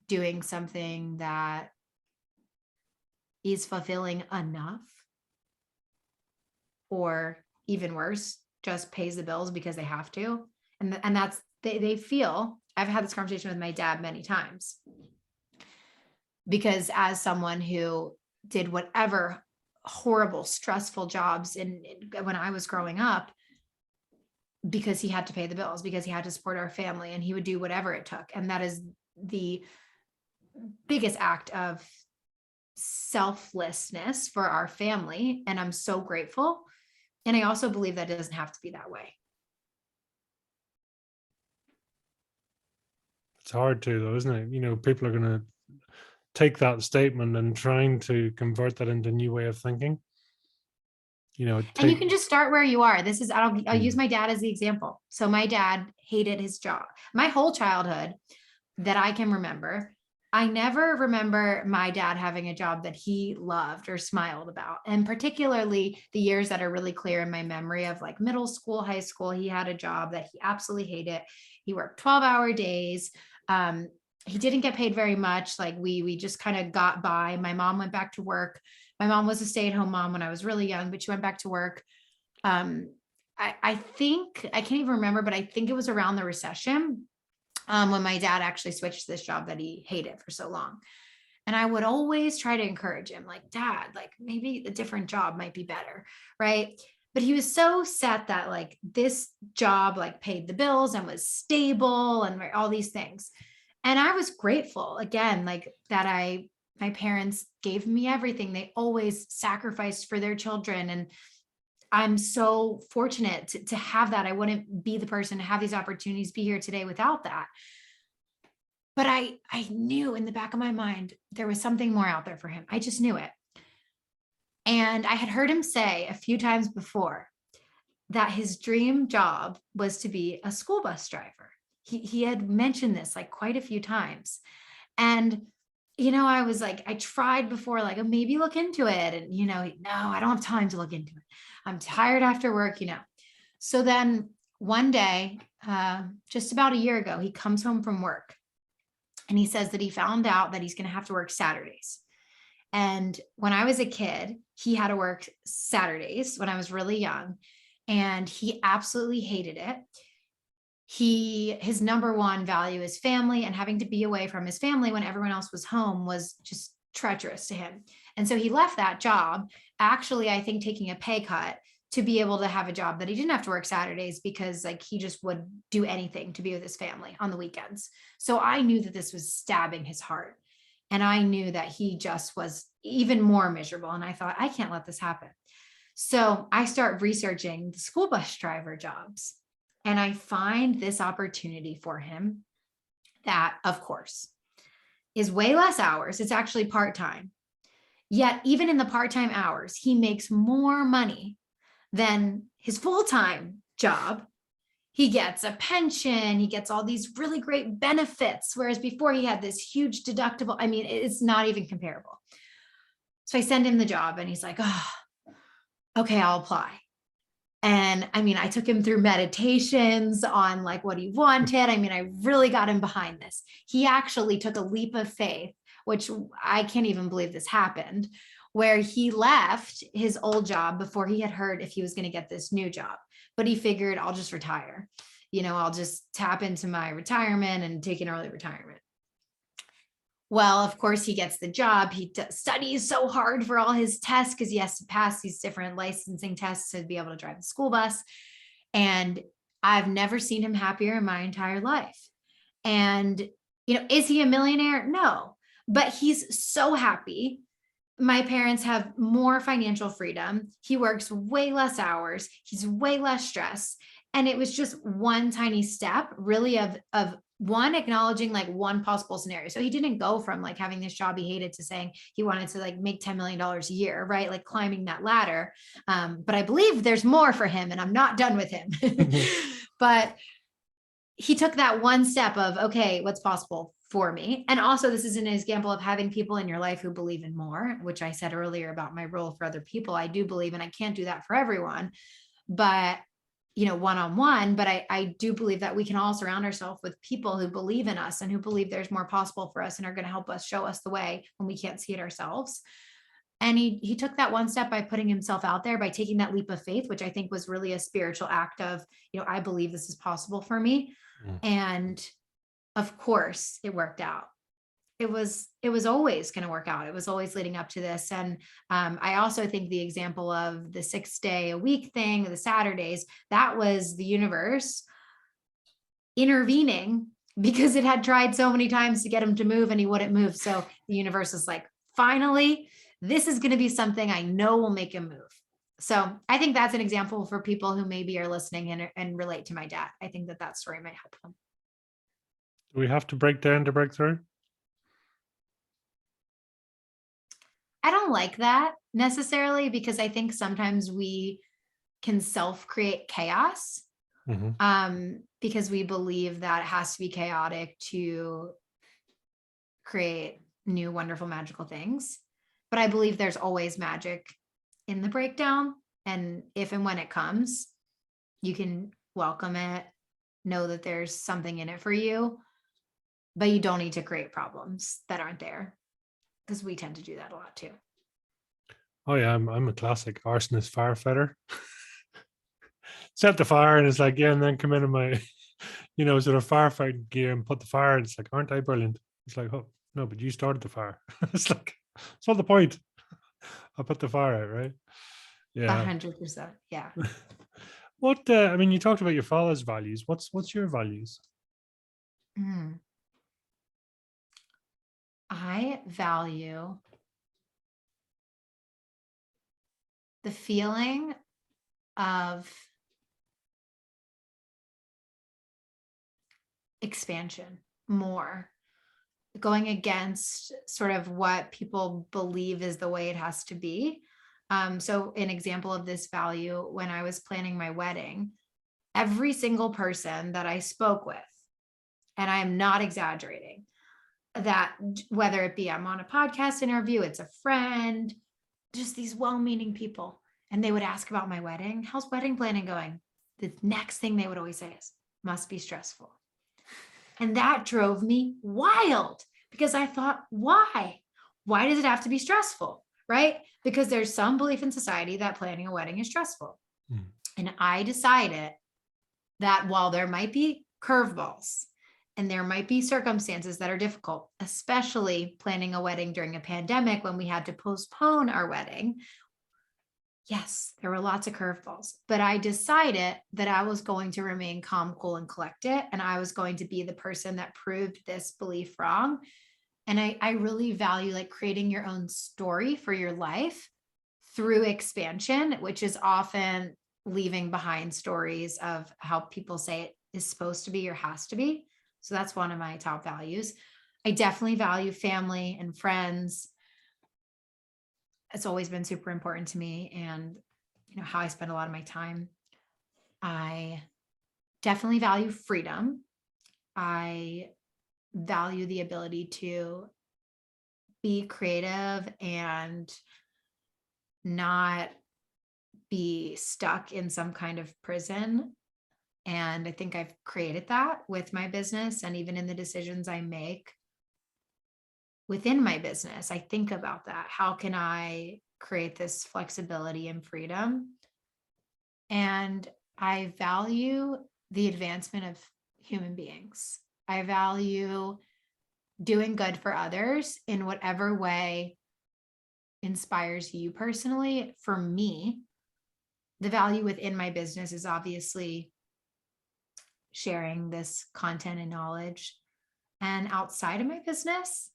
B: doing something that is fulfilling enough, or even worse, just pays the bills because they have to. And that's, they feel, I've had this conversation with my dad many times, because as someone who did whatever horrible, stressful jobs when I was growing up, because he had to pay the bills, because he had to support our family, and he would do whatever it took. And that is the biggest act of selflessness for our family. And I'm so grateful. And I also believe that it doesn't have to be that way.
A: It's hard to, though, isn't it? People are going to take that statement and trying to convert that into a new way of thinking.
B: And you can just start where you are. I'll use my dad as the example. So my dad hated his job. My whole childhood that I can remember, I never remember my dad having a job that he loved or smiled about. And particularly the years that are really clear in my memory of like middle school, high school, he had a job that he absolutely hated. He worked 12-hour days. He didn't get paid very much. Like we just kind of got by. My mom went back to work. My mom was a stay-at-home mom when I was really young, but she went back to work. I think, I can't even remember, but I think it was around the recession when my dad actually switched to this job that he hated for so long. And I would always try to encourage him, like, Dad, like maybe a different job might be better, right? But he was so set that like this job like paid the bills and was stable and all these things. And I was grateful, again, like that my parents gave me everything. They always sacrificed for their children. And I'm so fortunate to have that. I wouldn't be the person to have these opportunities, be here today without that. But I knew in the back of my mind, there was something more out there for him. I just knew it. And I had heard him say a few times before that his dream job was to be a school bus driver. He had mentioned this like quite a few times. And I was like, I tried before, like, oh, maybe look into it. And, no, I don't have time to look into it. I'm tired after work. So then one day, just about a year ago, he comes home from work and he says that he found out that he's going to have to work Saturdays. And when I was a kid, he had to work Saturdays when I was really young, and he absolutely hated it. His number one value is family, and having to be away from his family when everyone else was home was just treacherous to him. And so he left that job, actually, I think taking a pay cut to be able to have a job that he didn't have to work Saturdays, because like he just would do anything to be with his family on the weekends. So I knew that this was stabbing his heart. And I knew that he just was even more miserable. And I thought, I can't let this happen. So I start researching the school bus driver jobs, and I find this opportunity for him that, of course, is way less hours. It's actually part-time. Yet even in the part-time hours, he makes more money than his full-time job. He gets a pension. He gets all these really great benefits. Whereas before he had this huge deductible. I mean, it's not even comparable. So I send him the job and he's like, oh, okay, I'll apply. And I mean, I took him through meditations on like what he wanted. I mean, I really got him behind this. He actually took a leap of faith, which I can't even believe this happened, where he left his old job before he had heard if he was going to get this new job. But he figured, I'll just retire. I'll just tap into my retirement and take an early retirement. Well, of course, he gets the job. He studies so hard for all his tests because he has to pass these different licensing tests to be able to drive the school bus. And I've never seen him happier in my entire life. And, is he a millionaire? No, but he's so happy. My parents have more financial freedom. He works way less hours. He's way less stressed. And it was just one tiny step really of one, acknowledging like one possible scenario. So he didn't go from like having this job he hated to saying he wanted to like make $10 million a year, right? Like climbing that ladder. But I believe there's more for him and I'm not done with him. But he took that one step of, okay, what's possible for me? And also this is an example of having people in your life who believe in more, which I said earlier about my role for other people. I do believe, and I can't do that for everyone, but one-on-one, but I do believe that we can all surround ourselves with people who believe in us and who believe there's more possible for us and are going to help us, show us the way when we can't see it ourselves. And he took that one step by putting himself out there, by taking that leap of faith, which I think was really a spiritual act of, I believe this is possible for me. And of course it worked out. It was always going to work out. It was always leading up to this. And I also think the example of the 6-day-a-week thing, the Saturdays, that was the universe intervening because it had tried so many times to get him to move and he wouldn't move. So the universe is like, finally, this is going to be something I know will make him move. So I think that's an example for people who maybe are listening and relate to my dad. I think that story might help them.
A: Do we have to break down to break through?
B: I don't like that necessarily, because I think sometimes we can self-create chaos because we believe that it has to be chaotic to create new, wonderful, magical things. But I believe there's always magic in the breakdown. And if and when it comes, you can welcome it, know that there's something in it for you, but you don't need to create problems that aren't there, because we tend to do that a lot too.
A: Oh yeah, I'm a classic arsonist firefighter. Set the fire and it's like, yeah, and then come in my, sort of firefighting gear and put the fire. And it's like, aren't I brilliant? It's like, oh no, but you started the fire. It's like, it's not the point. I put the fire out, right? Yeah.
B: 100%. Yeah.
A: What I mean, you talked about your father's values. What's your values?
B: I value the feeling of expansion more, going against sort of what people believe is the way it has to be. So an example of this value, when I was planning my wedding, every single person that I spoke with, and I am not exaggerating, that whether it be I'm on a podcast interview, it's a friend, just these well-meaning people. And they would ask about my wedding. How's wedding planning going? The next thing they would always say is, must be stressful. And that drove me wild because I thought, why? Why does it have to be stressful? Right? Because there's some belief in society that planning a wedding is stressful.
A: Mm.
B: And I decided that while there might be curveballs and there might be circumstances that are difficult, especially planning a wedding during a pandemic when we had to postpone our wedding. Yes, there were lots of curveballs, but I decided that I was going to remain calm, cool, and collected. And I was going to be the person that proved this belief wrong. And I really value like creating your own story for your life through expansion, which is often leaving behind stories of how people say it is supposed to be or has to be. So that's one of my top values. I definitely value family and friends. It's always been super important to me, and how I spend a lot of my time. I definitely value freedom. I value the ability to be creative and not be stuck in some kind of prison. And I think I've created that with my business, and even in the decisions I make within my business, I think about that. How can I create this flexibility and freedom? And I value the advancement of human beings. I value doing good for others in whatever way inspires you personally. For me, the value within my business is obviously sharing this content and knowledge. And outside of my business,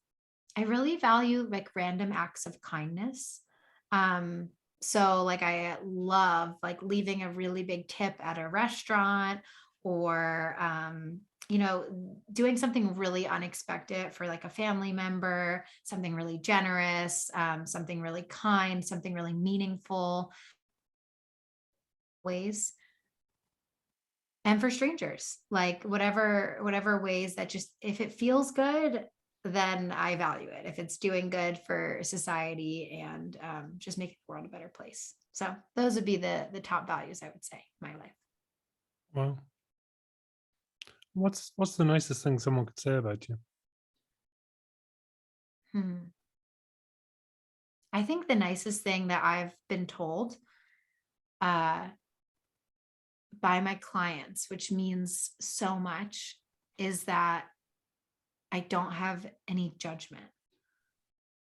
B: I really value like random acts of kindness. So like I love like leaving a really big tip at a restaurant, or doing something really unexpected for like a family member, something really generous, something really kind, something really meaningful ways. And for strangers, like whatever ways that just, if it feels good, then I value it. If it's doing good for society and just making the world a better place. So those would be the top values, I would say, in my life.
A: Well, what's the nicest thing someone could say about you?
B: I think the nicest thing that I've been told by my clients, which means so much, is that I don't have any judgment.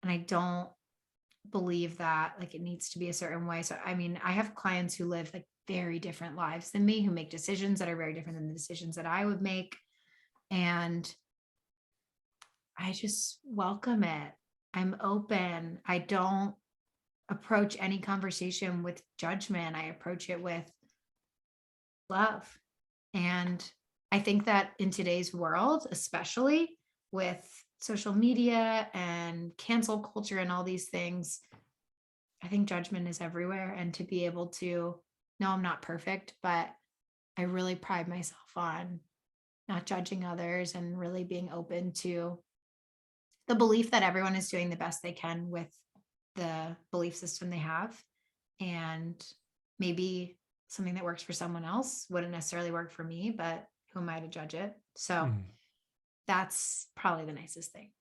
B: And I don't believe that like it needs to be a certain way. So, I mean, I have clients who live like very different lives than me, who make decisions that are very different than the decisions that I would make. And I just welcome it. I'm open. I don't approach any conversation with judgment. I approach it with love. And I think that in today's world, especially with social media and cancel culture and all these things, I think judgment is everywhere. And to be able to, no, I'm not perfect, but I really pride myself on not judging others and really being open to the belief that everyone is doing the best they can with the belief system they have. And maybe something that works for someone else wouldn't necessarily work for me, but who am I to judge it? So that's probably the nicest thing.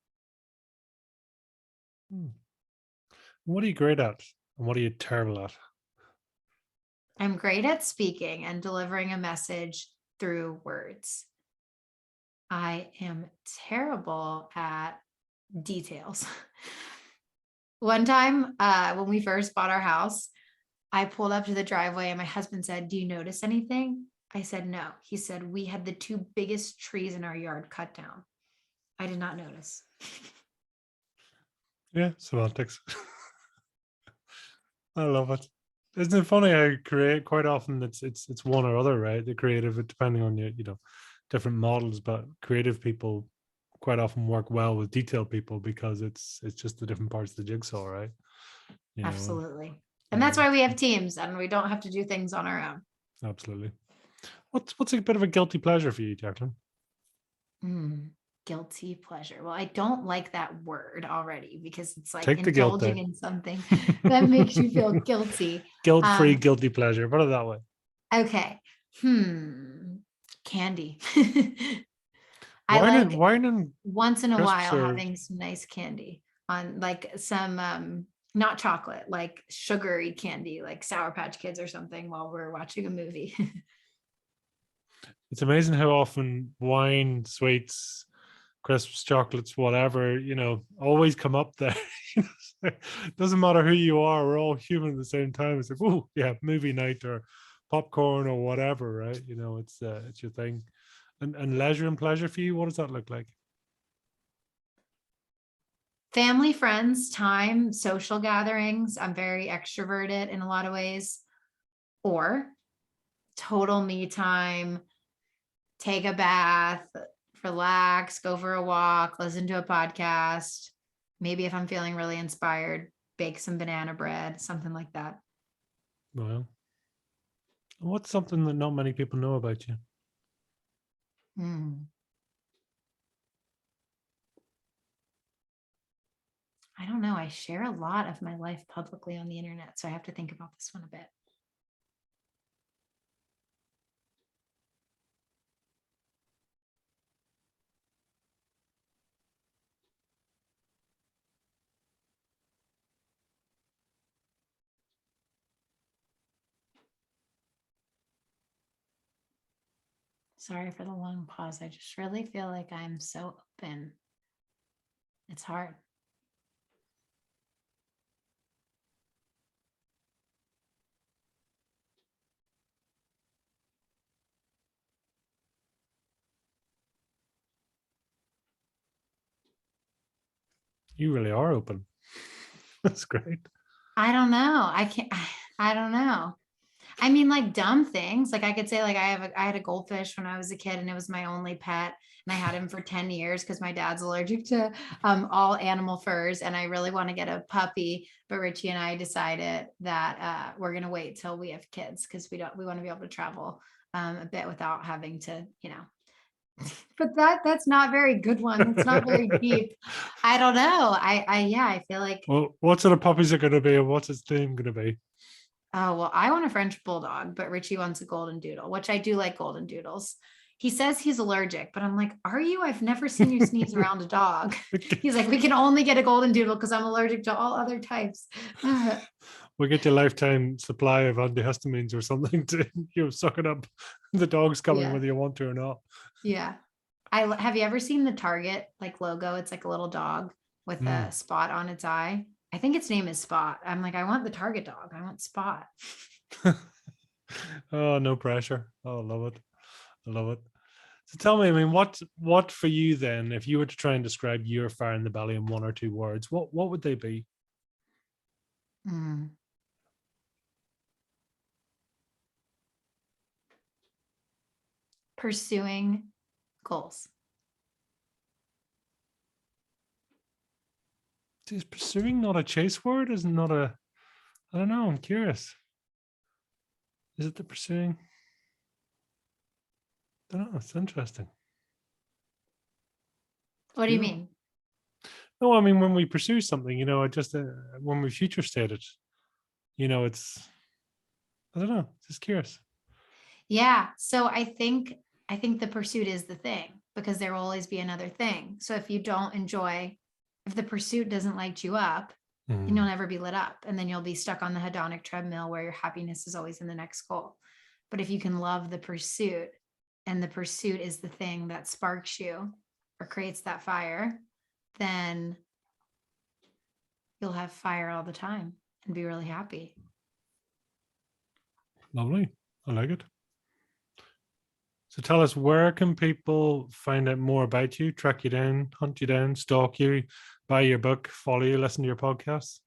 A: What are you great at and what are you terrible at?
B: I'm great at speaking and delivering a message through words. I am terrible at details. One time when we first bought our house, I pulled up to the driveway and my husband said, "Do you notice anything?" I said, "No." He said, "We had the two biggest trees in our yard cut down." I did not notice.
A: Yeah, semantics. I love it. Isn't it funny how create quite often it's one or other, right? The creative, depending on your, different models, but creative people quite often work well with detailed people because it's just the different parts of the jigsaw, right?
B: Absolutely. And that's why we have teams and we don't have to do things on our own.
A: Absolutely. What's a bit of a guilty pleasure for you, Jaclyn?
B: Guilty pleasure. Well, I don't like that word already because it's like
A: Take the guilt
B: indulging
A: then.
B: in something that makes you feel guilty.
A: Guilt-free guilty pleasure. Put it that way.
B: Okay. Candy. I like
A: Wine and
B: once in a
A: crisps
B: while
A: are,
B: having some nice candy on like some not chocolate, like sugary candy, like Sour Patch Kids or something while we're watching a movie.
A: it's amazing how often wine, sweets, crisps, chocolates, whatever, always come up there. Doesn't matter who you are, we're all human at the same time. It's like, oh yeah, movie night or popcorn or whatever, right? It's your thing. And leisure and pleasure for you, what does that look like?
B: Family, friends, time, social gatherings. I'm very extroverted in a lot of ways. Or total me time, take a bath, relax, go for a walk, listen to a podcast. Maybe if I'm feeling really inspired, bake some banana bread, something like that.
A: Well, what's something that not many people know about you?
B: I don't know. I share a lot of my life publicly on the internet, so I have to think about this one a bit. Sorry for the long pause. I just really feel like I'm so open. It's hard.
A: You really are open. That's great.
B: I don't know. I don't know. I mean, like dumb things. Like I could say, like I had a goldfish when I was a kid, and it was my only pet, and I had him for 10 years because my dad's allergic to all animal furs, and I really want to get a puppy. But Richie and I decided that we're gonna wait till we have kids because we want to be able to travel a bit without having to, But that's not very good one. It's not very deep. I don't know. I feel like.
A: Well, what sort of puppies are going to be, and what's its name going to be?
B: Oh, well, I want a French bulldog, but Richie wants a golden doodle, which I do like golden doodles. He says he's allergic, but I'm like, are you? I've never seen you sneeze around a dog. He's like, we can only get a golden doodle because I'm allergic to all other types.
A: We'll get you a lifetime supply of antihistamines or something to suck it up. The dog's coming
B: Yeah.
A: whether you want to or not.
B: Yeah. Have you ever seen the Target like logo? It's like a little dog with a spot on its eye. I think its name is Spot. I'm like, I want the Target dog. I want Spot.
A: Oh, no pressure. Oh, I love it. I love it. So tell me, I mean, what for you then, if you were to try and describe your fire in the belly in one or two words, what would they be?
B: Pursuing goals.
A: Is pursuing not a chase word? Is not a, I don't know, I'm curious. Is it the pursuing? I don't know, it's interesting.
B: What do you mean?
A: No, I mean, when we pursue something, I just, when we future state it, it's, I don't know, just curious.
B: Yeah. So I think the pursuit is the thing because there will always be another thing. So if the pursuit doesn't light you up, then you'll never be lit up. And then you'll be stuck on the hedonic treadmill where your happiness is always in the next goal. But if you can love the pursuit, and the pursuit is the thing that sparks you or creates that fire, then you'll have fire all the time and be really happy.
A: Lovely. I like it. So tell us, where can people find out more about you, track you down, hunt you down, stalk you, buy your book, follow you, listen to your podcasts?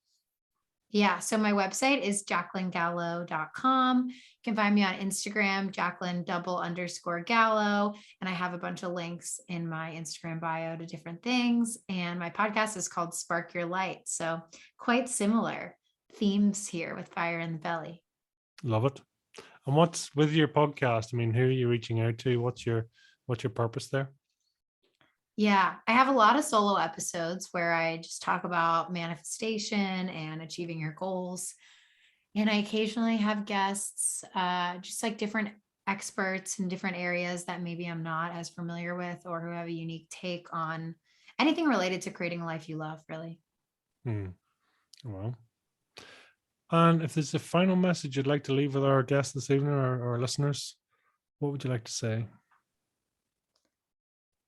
B: Yeah. So my website is jaclyngallo.com. You can find me on Instagram, Jaclyn_Gallo. And I have a bunch of links in my Instagram bio to different things. And my podcast is called Spark Your Light. So quite similar themes here with fire in the belly.
A: Love it. And what's with your podcast? I mean, who are you reaching out to? What's your purpose there?
B: Yeah, I have a lot of solo episodes where I just talk about manifestation and achieving your goals. And I occasionally have guests, just like different experts in different areas that maybe I'm not as familiar with, or who have a unique take on anything related to creating a life you love, really.
A: Hmm. Well, and if there's a final message you'd like to leave with our guests this evening, or our listeners, what would you like to say?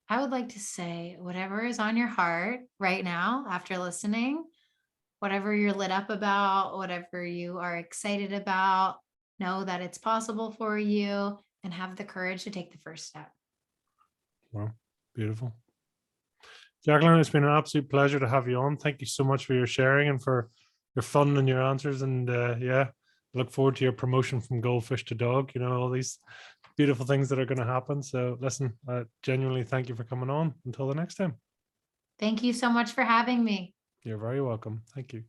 B: I would like to say whatever is on your heart right now after listening, whatever you're lit up about, whatever you are excited about, know that it's possible for you and have the courage to take the first step.
A: Well, beautiful. Jaclyn, it's been an absolute pleasure to have you on. Thank you so much for your sharing and for your fun and your answers. And yeah, look forward to your promotion from goldfish to dog. You know, all these beautiful things that are going to happen. So listen, genuinely thank you for coming on. Until the next time.
B: Thank you so much for having me.
A: You're very welcome. Thank you.